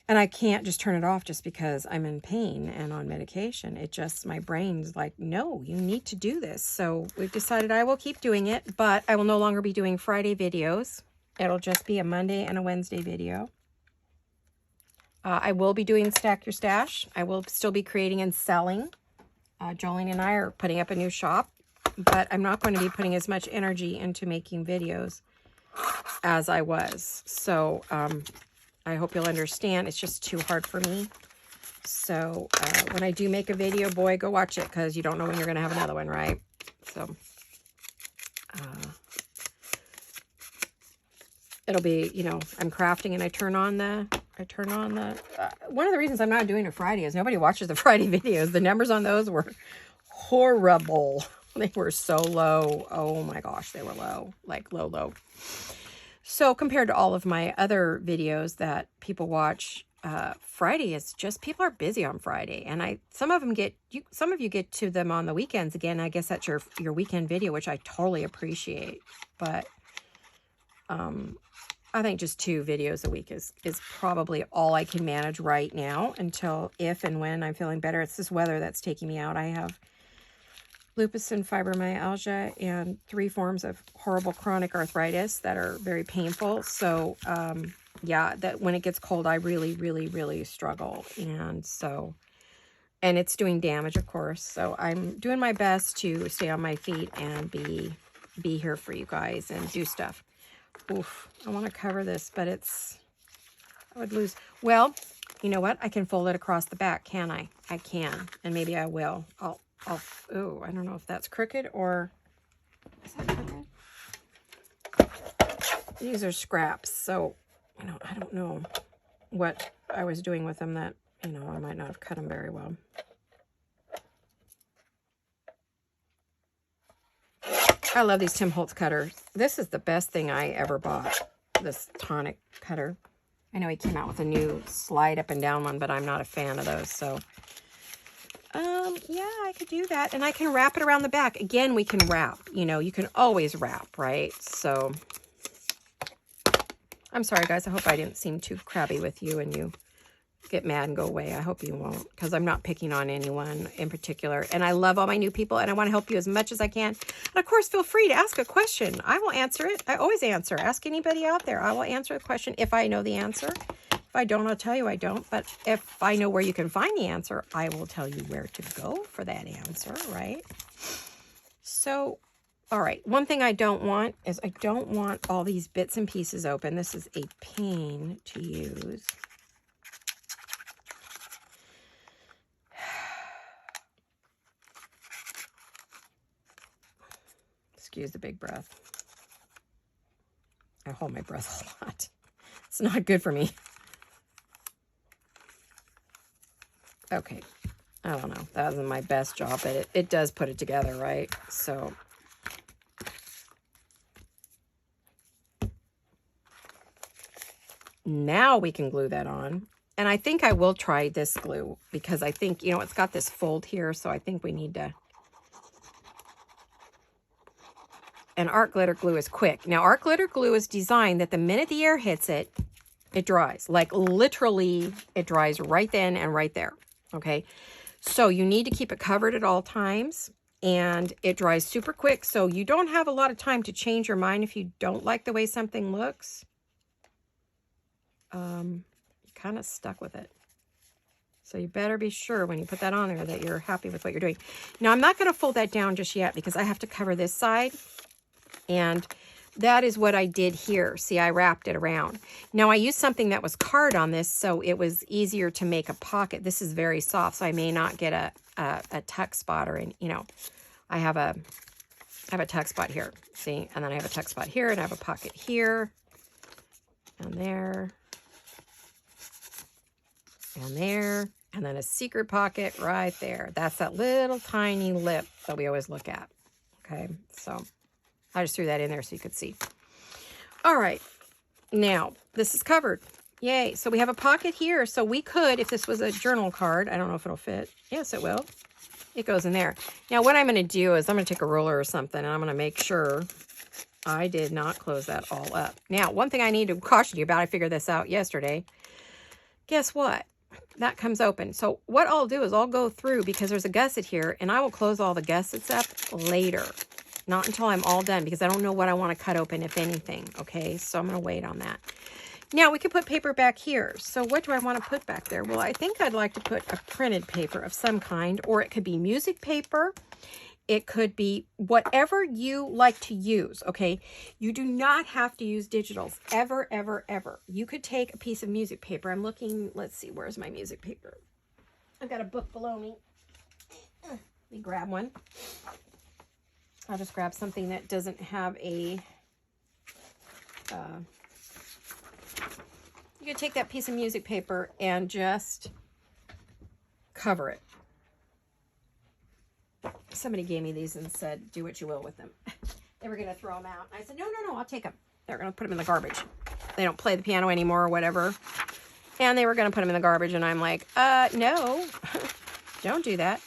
And I can't just turn it off just because I'm in pain and on medication. It just, my brain's like, no, you need to do this. So we've decided I will keep doing it, but I will no longer be doing Friday videos. It'll just be a Monday and a Wednesday video. I will be doing Stack Your Stash. I will still be creating and selling. Jolene and I are putting up a new shop, but I'm not going to be putting as much energy into making videos as I was. So, I hope you'll understand. It's just too hard for me. So when I do make a video, boy, go watch it, because you don't know when you're going to have another one, right? So it'll be, you know, I'm crafting and I turn on the, one of the reasons I'm not doing a Friday is nobody watches the Friday videos. The numbers on those were horrible. They were so low. Oh my gosh, they were low, like low. So compared to all of my other videos that people watch, Friday is just, people are busy on Friday, and some of you get to them on the weekends. Again, I guess that's your weekend video, which I totally appreciate. But I think just 2 videos a week is probably all I can manage right now, until if and when I'm feeling better. It's this weather that's taking me out. I have lupus and fibromyalgia and 3 forms of horrible chronic arthritis that are very painful. So, yeah, that when it gets cold, I really struggle. And it's doing damage, of course. So I'm doing my best to stay on my feet and be here for you guys and do stuff. Oof, I want to cover this, but I would lose. Well, you know what? I can fold it across the back, can I? I can, and maybe I will. Oh, I don't know if that's crooked or, is that crooked? These are scraps, so, you know, I don't know what I was doing with them that, you know, I might not have cut them very well. I love these Tim Holtz cutters. This is the best thing I ever bought, this tonic cutter. I know he came out with a new slide up and down one, but I'm not a fan of those, so yeah, I could do that. And I can wrap it around the back. Again, we can wrap. You know, you can always wrap, right? So, I'm sorry, guys. I hope I didn't seem too crabby with you and you get mad and go away. I hope you won't, because I'm not picking on anyone in particular. And I love all my new people, and I want to help you as much as I can. And, of course, feel free to ask a question. I will answer it. I always answer. Ask anybody out there. I will answer the question if I know the answer. If I don't, I'll tell you I don't. But if I know where you can find the answer, I will tell you where to go for that answer, right? So, all right. One thing I don't want is I don't want all these bits and pieces open. This is a pain to use. Excuse the big breath. I hold my breath a lot. It's not good for me. Okay, I don't know. That wasn't my best job, but it does put it together, right? So, now we can glue that on. And I think I will try this glue, because I think, you know, it's got this fold here, so I think we need to. And art glitter glue is quick. Now, art glitter glue is designed that the minute the air hits it, it dries. Like, literally, it dries right then and right there. Okay, so you need to keep it covered at all times, and it dries super quick, so you don't have a lot of time to change your mind if you don't like the way something looks. you're kind of stuck with it. So you better be sure when you put that on there that you're happy with what you're doing. Now, I'm not going to fold that down just yet because I have to cover this side. And that is what I did here. See, I wrapped it around. Now, I used something that was card on this, so it was easier to make a pocket. This is very soft, so I may not get a tuck spot or, you know, I have a tuck spot here. See, and then I have a tuck spot here, and I have a pocket here, and there, and there, and then a secret pocket right there. That's that little tiny lip that we always look at. Okay, so I just threw that in there so you could see. All right, now this is covered. Yay. So we have a pocket here. So we could, if this was a journal card, I don't know if it'll fit. Yes, it will. It goes in there. Now what I'm going to do is I'm going to take a ruler or something and I'm going to make sure I did not close that all up. Now, one thing I need to caution you about, I figured this out yesterday. Guess what? That comes open. So what I'll do is I'll go through because there's a gusset here and I will close all the gussets up later. Not until I'm all done because I don't know what I want to cut open, if anything. Okay, so I'm going to wait on that. Now, we can put paper back here. So what do I want to put back there? Well, I think I'd like to put a printed paper of some kind, or it could be music paper. It could be whatever you like to use, okay? You do not have to use digitals, ever, ever, ever. You could take a piece of music paper. I'm looking, let's see, where's my music paper? I've got a book below me. Let me grab one. I'll just grab something that doesn't have a... you could take that piece of music paper and just cover it. Somebody gave me these and said, do what you will with them. They were going to throw them out. I said, no, I'll take them. They're going to put them in the garbage. They don't play the piano anymore or whatever. And they were going to put them in the garbage. And I'm like, no, don't do that.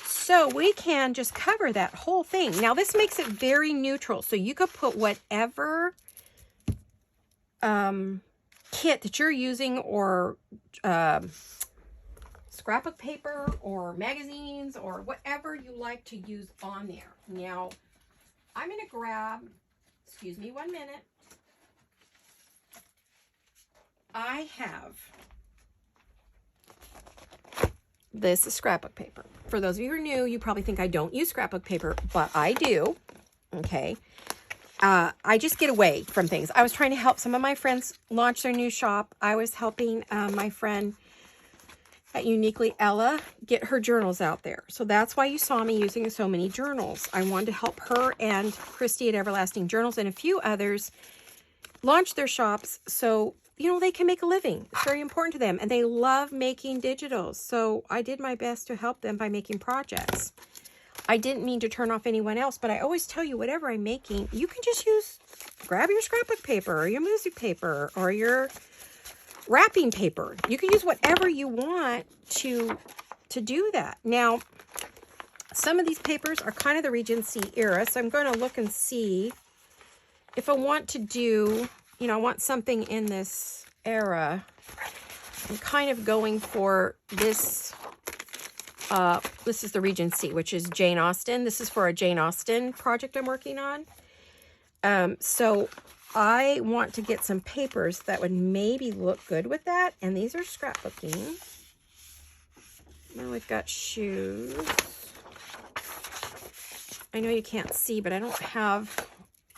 So we can just cover that whole thing. Now, this makes it very neutral. So you could put whatever kit that you're using, or scrapbook paper or magazines or whatever you like to use on there. Now, I'm going to grab, excuse me 1 minute. I have, this is scrapbook paper. For those of you who are new, you probably think I don't use scrapbook paper, but I do. Okay. I just get away from things. I was trying to help some of my friends launch their new shop. I was helping my friend at Uniquely Ella get her journals out there. So that's why you saw me using so many journals. I wanted to help her and Christy at Everlasting Journals and a few others launch their shops so, you know, they can make a living. It's very important to them. And they love making digitals. So I did my best to help them by making projects. I didn't mean to turn off anyone else, but I always tell you, whatever I'm making, you can just grab your scrapbook paper or your music paper or your wrapping paper. You can use whatever you want to do that. Now, some of these papers are kind of the Regency era, so I'm going to look and see if I want to do, you know, I want something in this era. I'm kind of going for this. This is the Regency, which is Jane Austen. This is for a Jane Austen project I'm working on. So I want to get some papers that would maybe look good with that. And these are scrapbooking. Now we've got shoes. I know you can't see, but I don't have,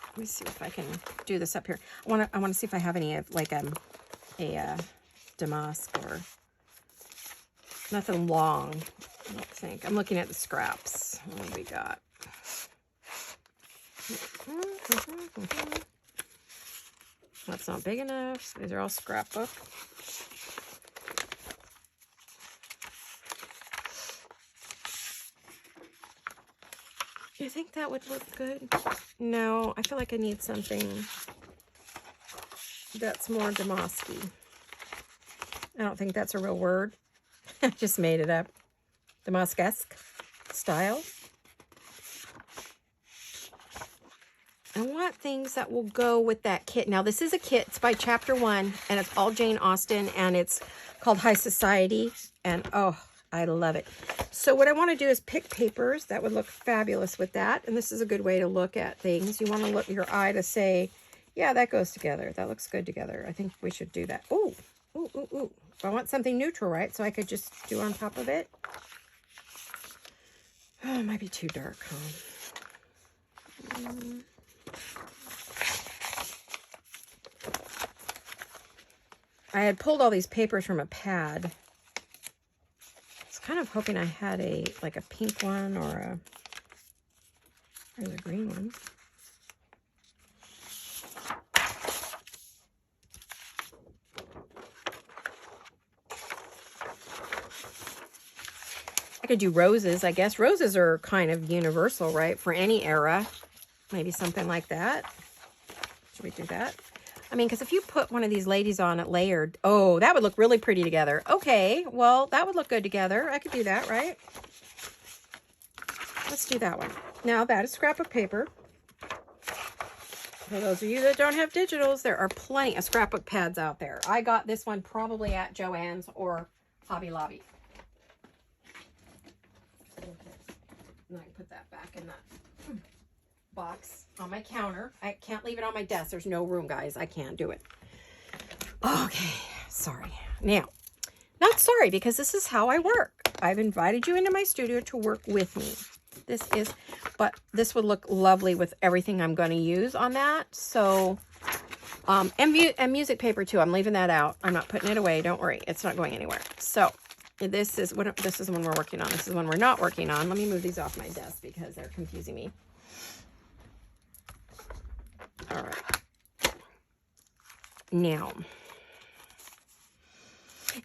let me see if I can do this up here. I want to see if I have any of like a damask or nothing long. I don't think. I'm looking at the scraps. What do we got? That's not big enough. These are all scrapbook. Do you think that would look good? No, I feel like I need something that's more damasky. I don't think that's a real word. I just made it up. Damask-esque style. I want things that will go with that kit. Now, this is a kit. It's by Chapter 1, and it's all Jane Austen, and it's called High Society, and oh, I love it. So what I want to do is pick papers that would look fabulous with that, and this is a good way to look at things. You want to look your eye to say, Yeah, that goes together. That looks good together. I think we should do that. Ooh, ooh, ooh, ooh. I want something neutral, right? So I could just do on top of it. Oh, it might be too dark, huh? I had pulled all these papers from a pad. I was kind of hoping I had like a pink one or a green one. I could do roses, I guess. Roses are kind of universal, right? For any era. Maybe something like that. Should we do that? I mean, because if you put one of these ladies on it layered, oh, that would look really pretty together. Okay, well, that would look good together. I could do that, right? Let's do that one. Now, that is scrapbook paper. For those of you that don't have digitals, there are plenty of scrapbook pads out there. I got this one probably at Joann's or Hobby Lobby. And I can put that back in that box on my counter. I can't leave it on my desk. There's no room, guys. I can't do it. Okay, sorry. Now, not sorry, because this is how I work. I've invited you into my studio to work with me. But this would look lovely with everything I'm going to use on that. So, and music paper too. I'm leaving that out. I'm not putting it away. Don't worry. It's not going anywhere. So, this is the one we're working on. This is the one we're not working on. Let me move these off my desk because they're confusing me. All right. Now,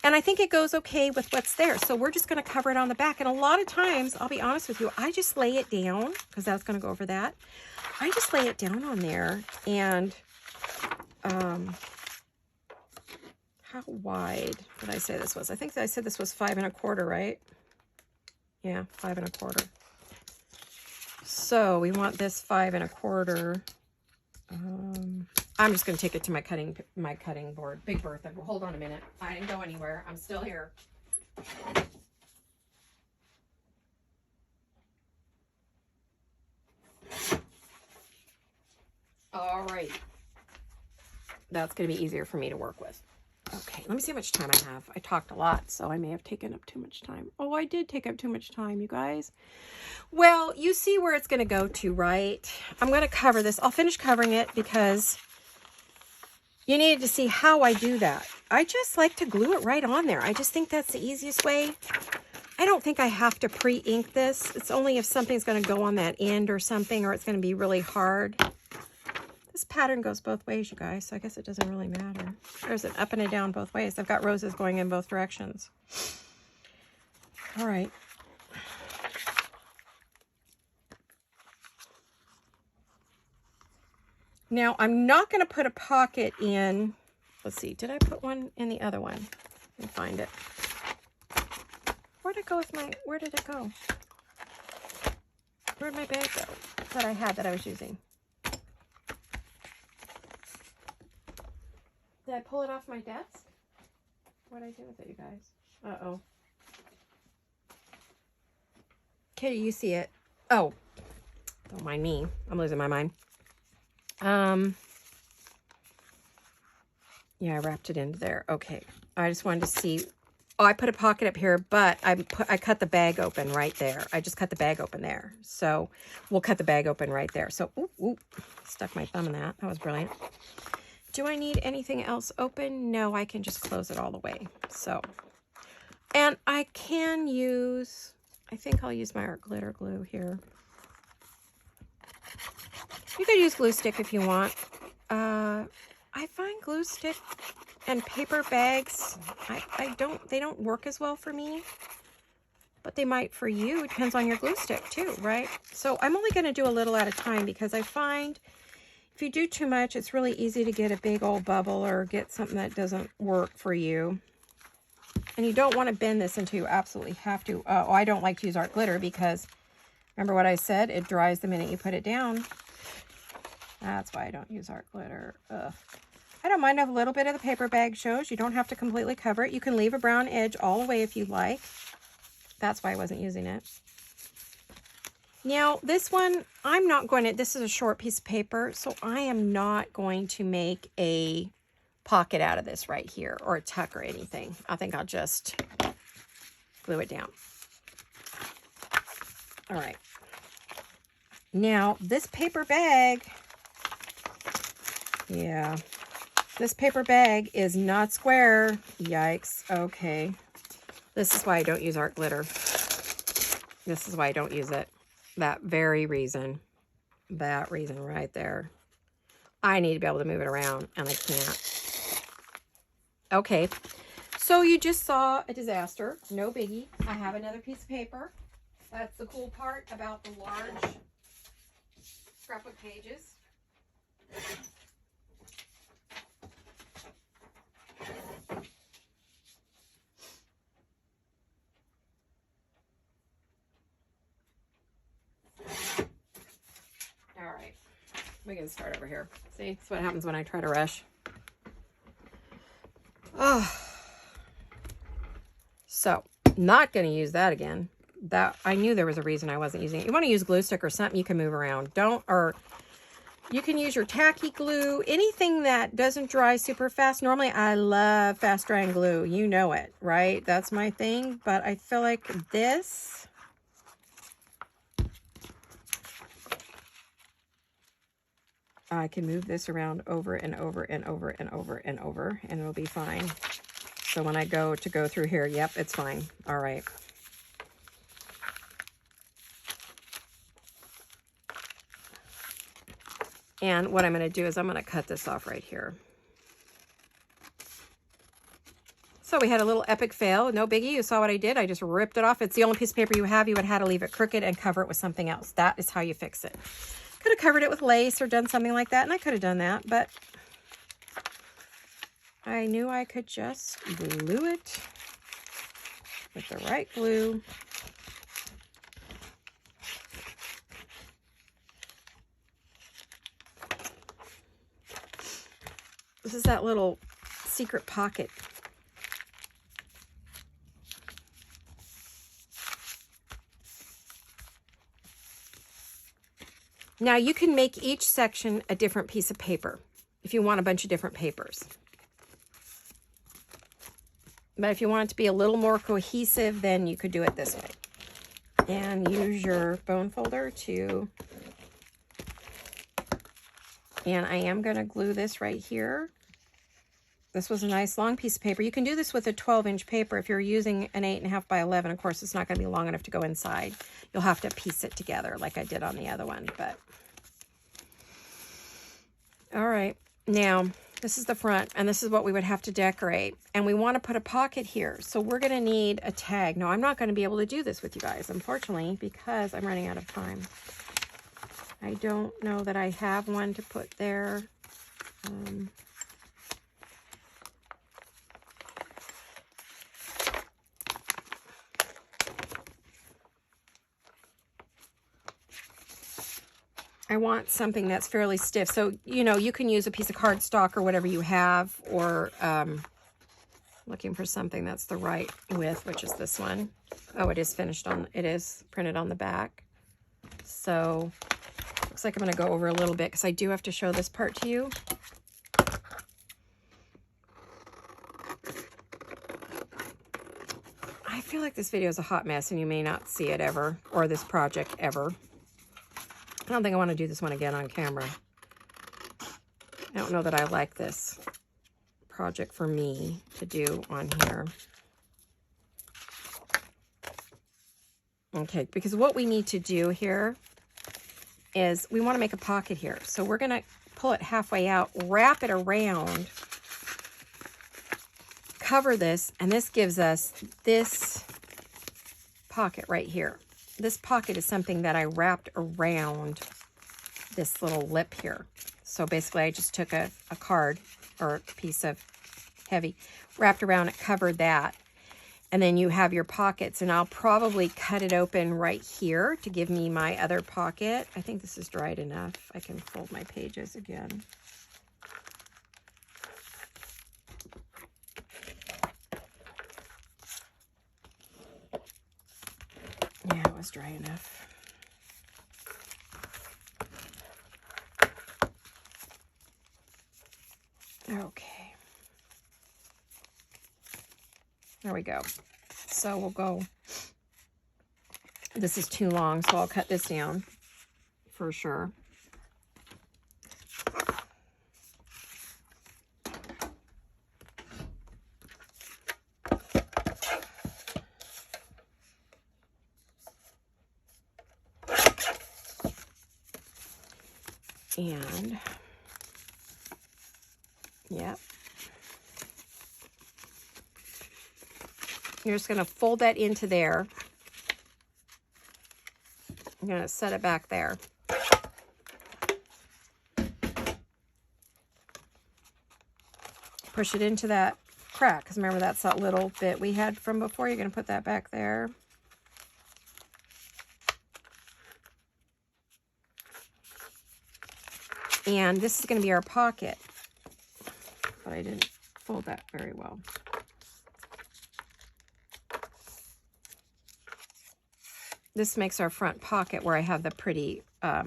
and I think it goes okay with what's there. So we're just going to cover it on the back. And a lot of times, I'll be honest with you, I just lay it down because that's going to go over that. I just lay it down on there. And how wide did I say this was? I think I said this was 5 1/4, right? Yeah, 5 1/4. So we want this 5 1/4. I'm just going to take it to my cutting board. Big Bertha. Well, hold on a minute. I didn't go anywhere. I'm still here. All right. That's going to be easier for me to work with. Okay, let me see how much time I have. I talked a lot, so I may have taken up too much time. Oh, I did take up too much time, you guys. Well, you see where it's going to go to, right? I'm going to cover this. I'll finish covering it because you needed to see how I do that. I just like to glue it right on there. I just think that's the easiest way. I don't think I have to pre-ink this. It's only if something's going to go on that end or something, or it's going to be really hard. This pattern goes both ways, you guys, so I guess it doesn't really matter. There's an up and a down both ways. I've got roses going in both directions. All right. Now, I'm not going to put a pocket in. Let's see. Did I put one in the other one? Let me find it. Where did it go? Where'd my bag go that I had that I was using? Did I pull it off my desk? What did I do with it, you guys? Uh-oh. Kitty, you see it. Oh, don't mind me. I'm losing my mind. Yeah, I wrapped it into there. Okay. I just wanted to see. Oh, I put a pocket up here, but I cut the bag open right there. I just cut the bag open there. So we'll cut the bag open right there. So, ooh, stuck my thumb in that. That was brilliant. Do I need anything else open? No, I can just close it all the way. So, and I can use, I think I'll use my art glitter glue here. You could use glue stick if you want. I find glue stick and paper bags, they don't work as well for me, but they might for you. It depends on your glue stick too, right? So I'm only going to do a little at a time because I find if you do too much, it's really easy to get a big old bubble or get something that doesn't work for you. And you don't want to bend this until you absolutely have to. Oh, I don't like to use art glitter because, remember what I said? It dries the minute you put it down. That's why I don't use art glitter. Ugh. I don't mind if a little bit of the paper bag shows. You don't have to completely cover it. You can leave a brown edge all the way if you like. That's why I wasn't using it. Now, this one, I'm not going to, this is a short piece of paper, so I am not going to make a pocket out of this right here, or a tuck or anything. I think I'll just glue it down. All right. Now, this paper bag, yeah, this paper bag is not square. Yikes. Okay. This is why I don't use art glitter. This is why I don't use it. That very reason. That reason right there. I need to be able to move it around, and I can't. Okay. So you just saw a disaster. No biggie. I have another piece of paper. That's the cool part about the large scrapbook pages. All right, we can start over here. See, that's what happens when I try to rush. Oh, so not going to use that again. That I knew there was a reason I wasn't using it. You want to use glue stick or something you can move around. Don't, or you can use your tacky glue, anything that doesn't dry super fast. Normally, I love fast drying glue. You know it, right? That's my thing. But I feel like this, I can move this around over and over and over and over and over, and it'll be fine. So when I go through here, yep, it's fine. All right. And what I'm going to do is I'm going to cut this off right here. So we had a little epic fail. No biggie. You saw what I did. I just ripped it off. It's the only piece of paper you have. You would have to leave it crooked and cover it with something else. That is how you fix it. Could have covered it with lace or done something like that, and I could have done that, but I knew I could just glue it with the right glue. This is that little secret pocket. Now you can make each section a different piece of paper if you want a bunch of different papers. But if you want it to be a little more cohesive, then you could do it this way. And use your bone folder to, and I am going to glue this right here. This was a nice long piece of paper. You can do this with a 12-inch paper. If you're using an 8.5 by 11, of course, it's not going to be long enough to go inside. You'll have to piece it together like I did on the other one. But all right, now this is the front, and this is what we would have to decorate. And we want to put a pocket here. So we're going to need a tag. Now, I'm not going to be able to do this with you guys, unfortunately, because I'm running out of time. I don't know that I have one to put there. I want something that's fairly stiff. So, you know, you can use a piece of cardstock or whatever you have, or looking for something that's the right width, which is this one. Oh, it is finished on, it is printed on the back. So, looks like I'm going to go over a little bit because I do have to show this part to you. I feel like this video is a hot mess and you may not see it ever, or this project ever. I don't think I want to do this one again on camera. I don't know that I like this project for me to do on here. Okay, because what we need to do here is we want to make a pocket here. So we're going to pull it halfway out, wrap it around, cover this, and this gives us this pocket right here. This pocket is something that I wrapped around this little lip here. So basically I just took a card or a piece of heavy, wrapped around it, covered that. And then you have your pockets, and I'll probably cut it open right here to give me my other pocket. I think this is dried enough. I can fold my pages again. Yeah, it was dry enough. Okay. There we go. So we'll go, this is too long, so I'll cut this down for sure. And yeah, you're just going to fold that into there. I'm going to set it back there. Push it into that crack, because remember that's that little bit we had from before. You're going to put that back there. And this is going to be our pocket, but I didn't fold that very well. This makes our front pocket where I have the pretty, now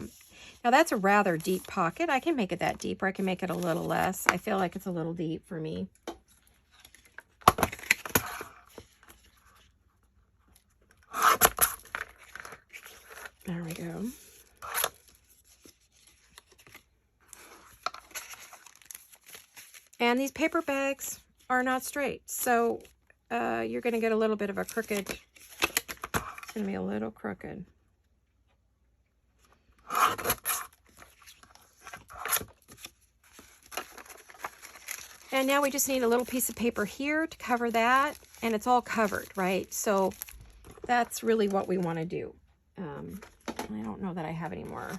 that's a rather deep pocket. I can make it that deep, or I can make it a little less. I feel like it's a little deep for me. There we go. And these paper bags are not straight, so you're going to get a little bit of a crooked. It's going to be a little crooked. And now we just need a little piece of paper here to cover that, and it's all covered, right? So that's really what we want to do. I don't know that I have any more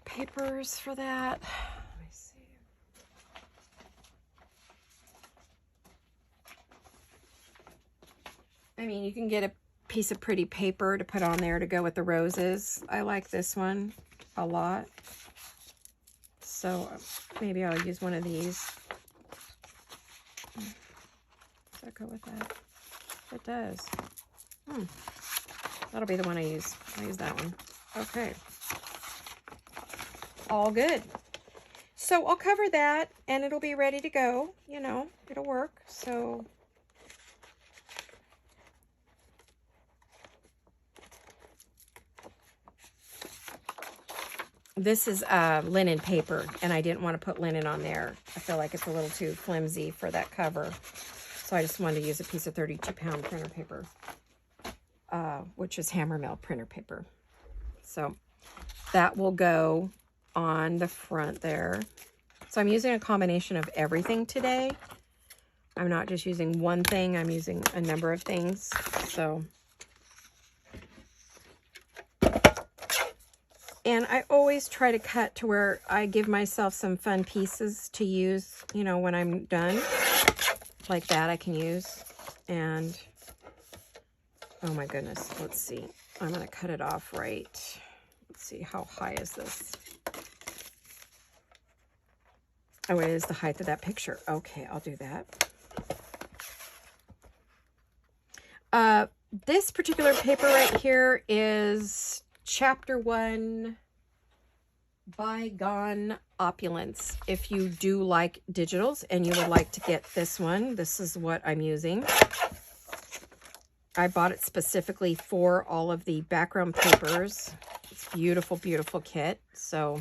papers for that. Let me see. I mean, you can get a piece of pretty paper to put on there to go with the roses. I like this one a lot. So maybe I'll use one of these. Does that go with that? It does. That'll be the one I use. I'll use that one. Okay. All good. So I'll cover that and it'll be ready to go. You know, it'll work. So this is linen paper, and I didn't want to put linen on there. I feel like it's a little too flimsy for that cover. So I just wanted to use a piece of 32-pound printer paper, which is Hammermill printer paper. So that will go on the front there. So I'm using a combination of everything today. I'm not just using one thing. I'm using a number of things. So, and I always try to cut to where I give myself some fun pieces to use, you know, when I'm done. Like that I can use. And, oh my goodness, let's see. I'm going to cut it off right. Let's see, how high is this? Oh, it is the height of that picture. Okay, I'll do that. This particular paper right here is Chapter 1, Bygone Opulence. If you do like digitals and you would like to get this one, this is what I'm using. I bought it specifically for all of the background papers. It's beautiful, beautiful kit. So,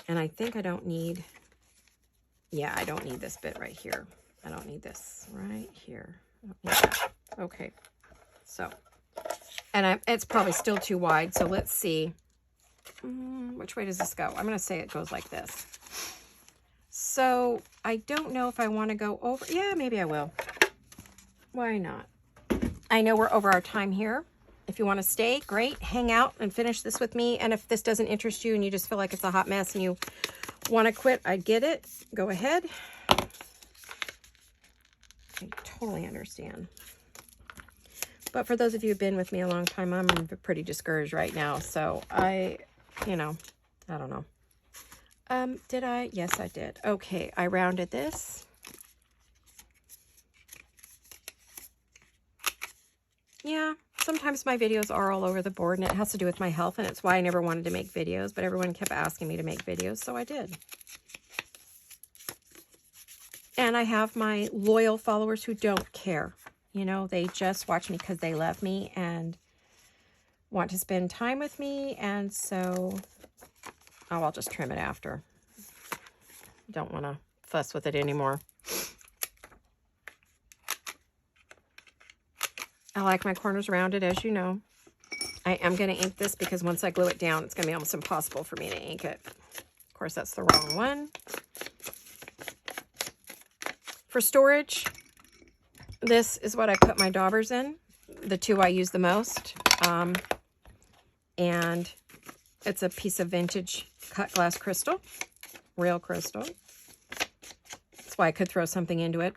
and I think I don't need, yeah, I don't need this bit right here. I don't need this right here. I don't need that. Okay. So, and it's probably still too wide. So let's see. Which way does this go? I'm going to say it goes like this. So I don't know if I want to go over. Yeah, maybe I will. Why not? I know we're over our time here. If you want to stay, great. Hang out and finish this with me. And if this doesn't interest you and you just feel like it's a hot mess and you want to quit, I get it. Go ahead. I totally understand. But for those of you who've been with me a long time, I'm pretty discouraged right now. So you know, I don't know. Did I? Yes, I did. Okay, I rounded this. Yeah, sometimes my videos are all over the board, and it has to do with my health, and it's why I never wanted to make videos, but everyone kept asking me to make videos, so I did. And I have my loyal followers who don't care. You know, they just watch me because they love me and want to spend time with me, and so I'll just trim it after. Don't want to fuss with it anymore. I like my corners rounded, as you know. I am going to ink this because once I glue it down, it's going to be almost impossible for me to ink it. Of course, that's the wrong one. For storage, this is what I put my daubers in, the two I use the most. And it's a piece of vintage cut glass crystal, real crystal. That's why I could throw something into it.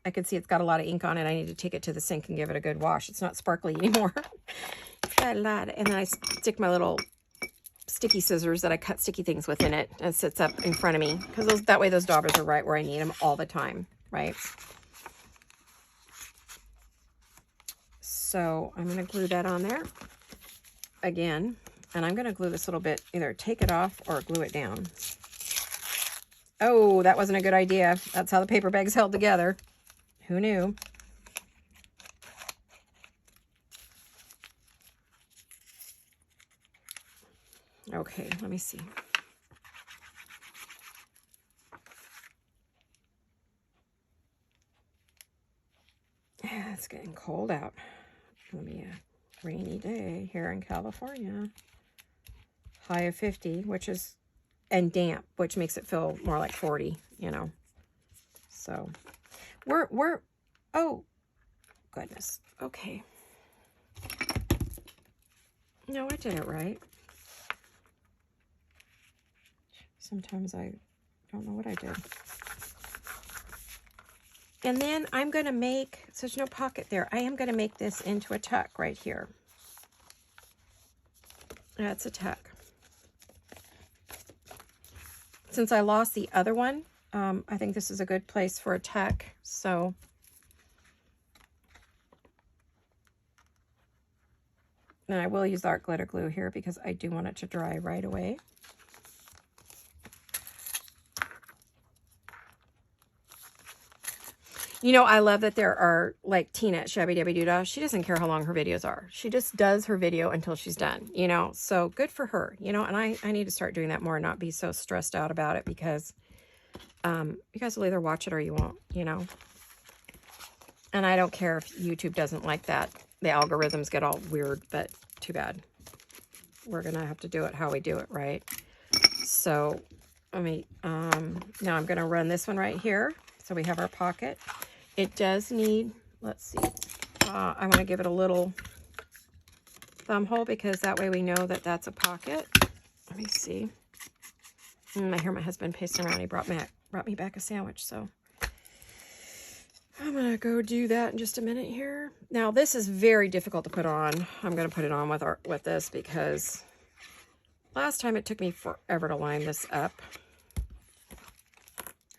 I could see it's got a lot of ink on it. I need to take it to the sink and give it a good wash. It's not sparkly anymore. It's got a lot. And then I stick my little sticky scissors that I cut sticky things with in it. And it sits up in front of me. Because that way those daubers are right where I need them all the time. Right? So I'm going to glue that on there again. And I'm going to glue this little bit. Either take it off or glue it down. Oh, that wasn't a good idea. That's how the paper bag's held together. Who knew? Okay, let me see. Yeah, it's getting cold out. It's going to be a rainy day here in California. High of 50, which is, and damp, which makes it feel more like 40, you know. So, oh, goodness. Okay. No, I did it right. Sometimes I don't know what I did. And then I'm going to make, so there's no pocket there. I am going to make this into a tuck right here. That's a tuck. Since I lost the other one, I think this is a good place for a tuck. So and I will use art glitter glue here because I do want it to dry right away. You know, I love that there are, like, Tina at Shabby Dabby Doodah. She doesn't care how long her videos are. She just does her video until she's done, you know. So good for her, you know. And I need to start doing that more and not be so stressed out about it because you guys will either watch it or you won't, you know. And I don't care if YouTube doesn't like that. The algorithms get all weird, but too bad. We're going to have to do it how we do it, right? So, let me, now I'm going to run this one right here. So we have our pocket. It does need, let's see, I want to give it a little thumb hole because that way we know that that's a pocket. Let me see. I hear my husband pacing around. He brought me back a sandwich, so I'm going to go do that in just a minute here. Now, this is very difficult to put on. I'm going to put it on with this because last time it took me forever to line this up.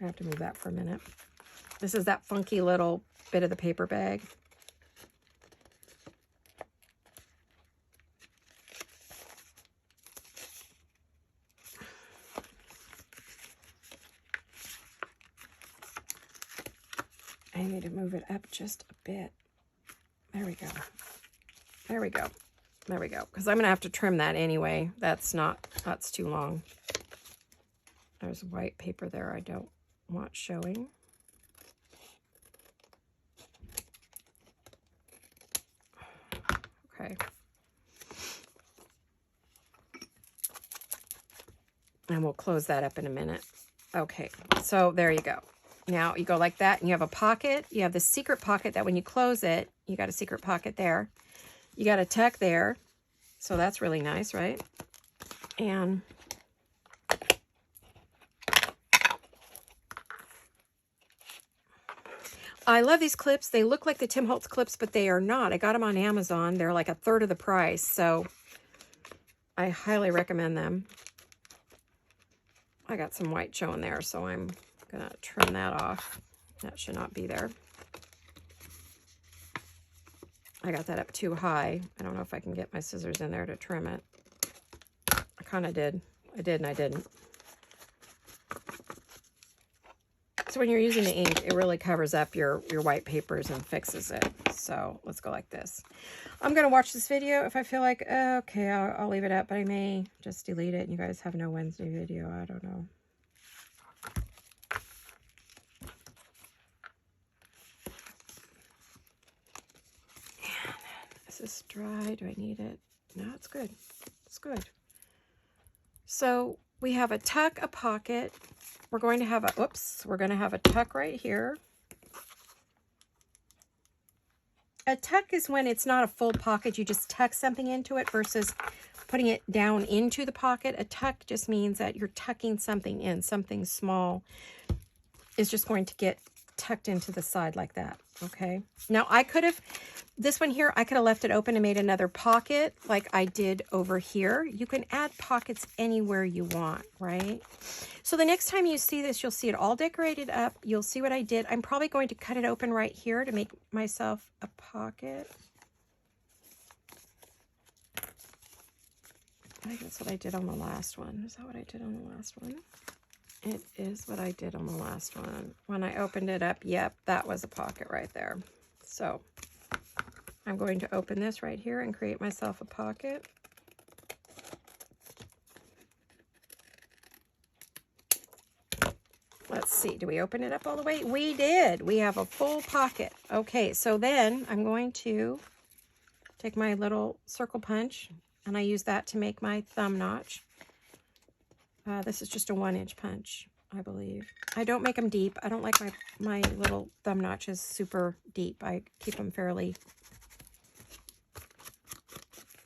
I have to move that for a minute. This is that funky little bit of the paper bag. I need to move it up just a bit. There we go. There we go. There we go. Because I'm going to have to trim that anyway. That's too long. There's white paper there I don't want showing. Okay. And we'll close that up in a minute. Okay, so there you go. Now you go like that and you have a pocket. You have the secret pocket that when you close it, you got a secret pocket there. You got a tuck there. So that's really nice, right? And I love these clips. They look like the Tim Holtz clips, but they are not. I got them on Amazon. They're like a third of the price. So I highly recommend them. I got some white showing there, so I'm going to trim that off. That should not be there. I got that up too high. I don't know if I can get my scissors in there to trim it. I kind of did. I did and I didn't. So when you're using the ink, it really covers up your white papers and fixes it. So let's go like this. I'm going to watch this video. If I feel like, okay, I'll leave it up, but I may just delete it and you guys have no Wednesday video. I don't know. And is this dry? Do I need it? No, it's good. It's good. So we have a tuck, a pocket. We're going to have a, oops, we're going to have a tuck right here. A tuck is when it's not a full pocket. You just tuck something into it versus putting it down into the pocket. A tuck just means that you're tucking something in. Something small is just going to get tucked into the side like that. Okay. Now I could have, this one here, I could have left it open and made another pocket like I did over here. You can add pockets anywhere you want, right? So the next time you see this, you'll see it all decorated up. You'll see what I did. I'm probably going to cut it open right here to make myself a pocket. I think that's what I did on the last one. Is that what I did on the last one? It is what I did on the last one. When I opened it up, yep, that was a pocket right there. So I'm going to open this right here and create myself a pocket. Let's see, do we open it up all the way? We did. We have a full pocket. Okay, so then I'm going to take my little circle punch, and I use that to make my thumb notch. This is just a 1-inch punch, I believe. I don't make them deep. I don't like my little thumb notches super deep. I keep them fairly.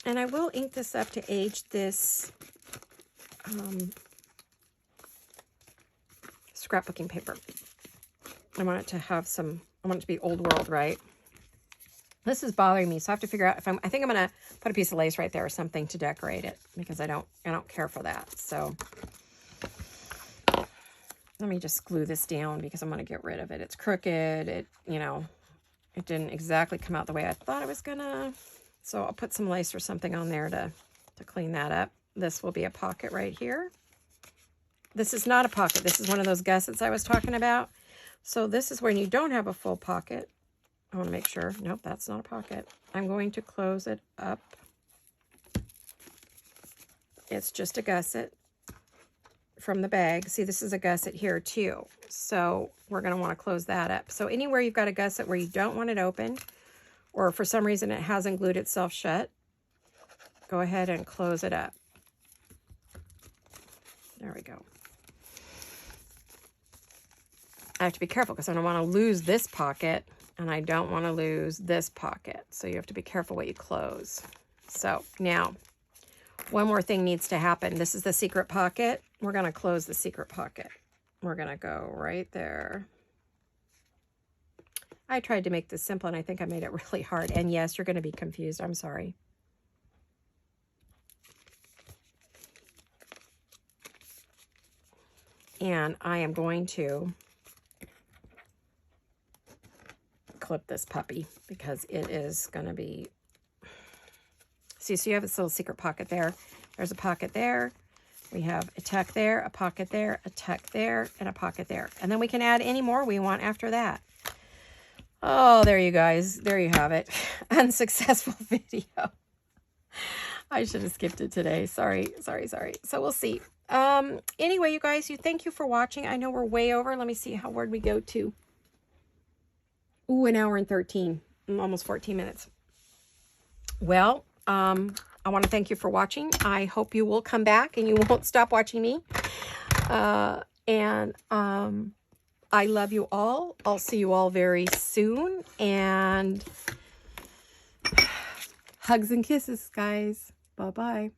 And I will ink this up to age this scrapbooking paper. I want it to have some, I want it to be old world, right? This is bothering me, so I have to figure out if I think I'm going to put a piece of lace right there or something to decorate it, because I don't care for that. So let me just glue this down because I'm going to get rid of it. It's crooked. It, you know, it didn't exactly come out the way I thought it was going to. So I'll put some lace or something on there to clean that up. This will be a pocket right here. This is not a pocket. This is one of those gussets I was talking about. So this is when you don't have a full pocket. I want to make sure. Nope, that's not a pocket. I'm going to close it up. It's just a gusset from the bag. See, this is a gusset here too. So we're going to want to close that up. So anywhere you've got a gusset where you don't want it open, or for some reason it hasn't glued itself shut, go ahead and close it up. There we go. I have to be careful because I don't want to lose this pocket. And I don't want to lose this pocket. So you have to be careful what you close. So now, one more thing needs to happen. This is the secret pocket. We're going to close the secret pocket. We're going to go right there. I tried to make this simple, and I think I made it really hard. And yes, you're going to be confused. I'm sorry. And I am going to clip this puppy because it is going to be, see, so you have this little secret pocket there. There's a pocket there. We have a tuck there, a pocket there, a tuck there, and a pocket there. And then we can add any more we want after that. Oh, there you guys. There you have it. Unsuccessful video. I should have skipped it today. Sorry. So we'll see. Anyway, you guys, thank you for watching. I know we're way over. Let me see, where'd we go to? Ooh, 1 hour and 13, almost 14 minutes. Well, I want to thank you for watching. I hope you will come back and you won't stop watching me. I love you all. I'll see you all very soon. And hugs and kisses, guys. Bye-bye.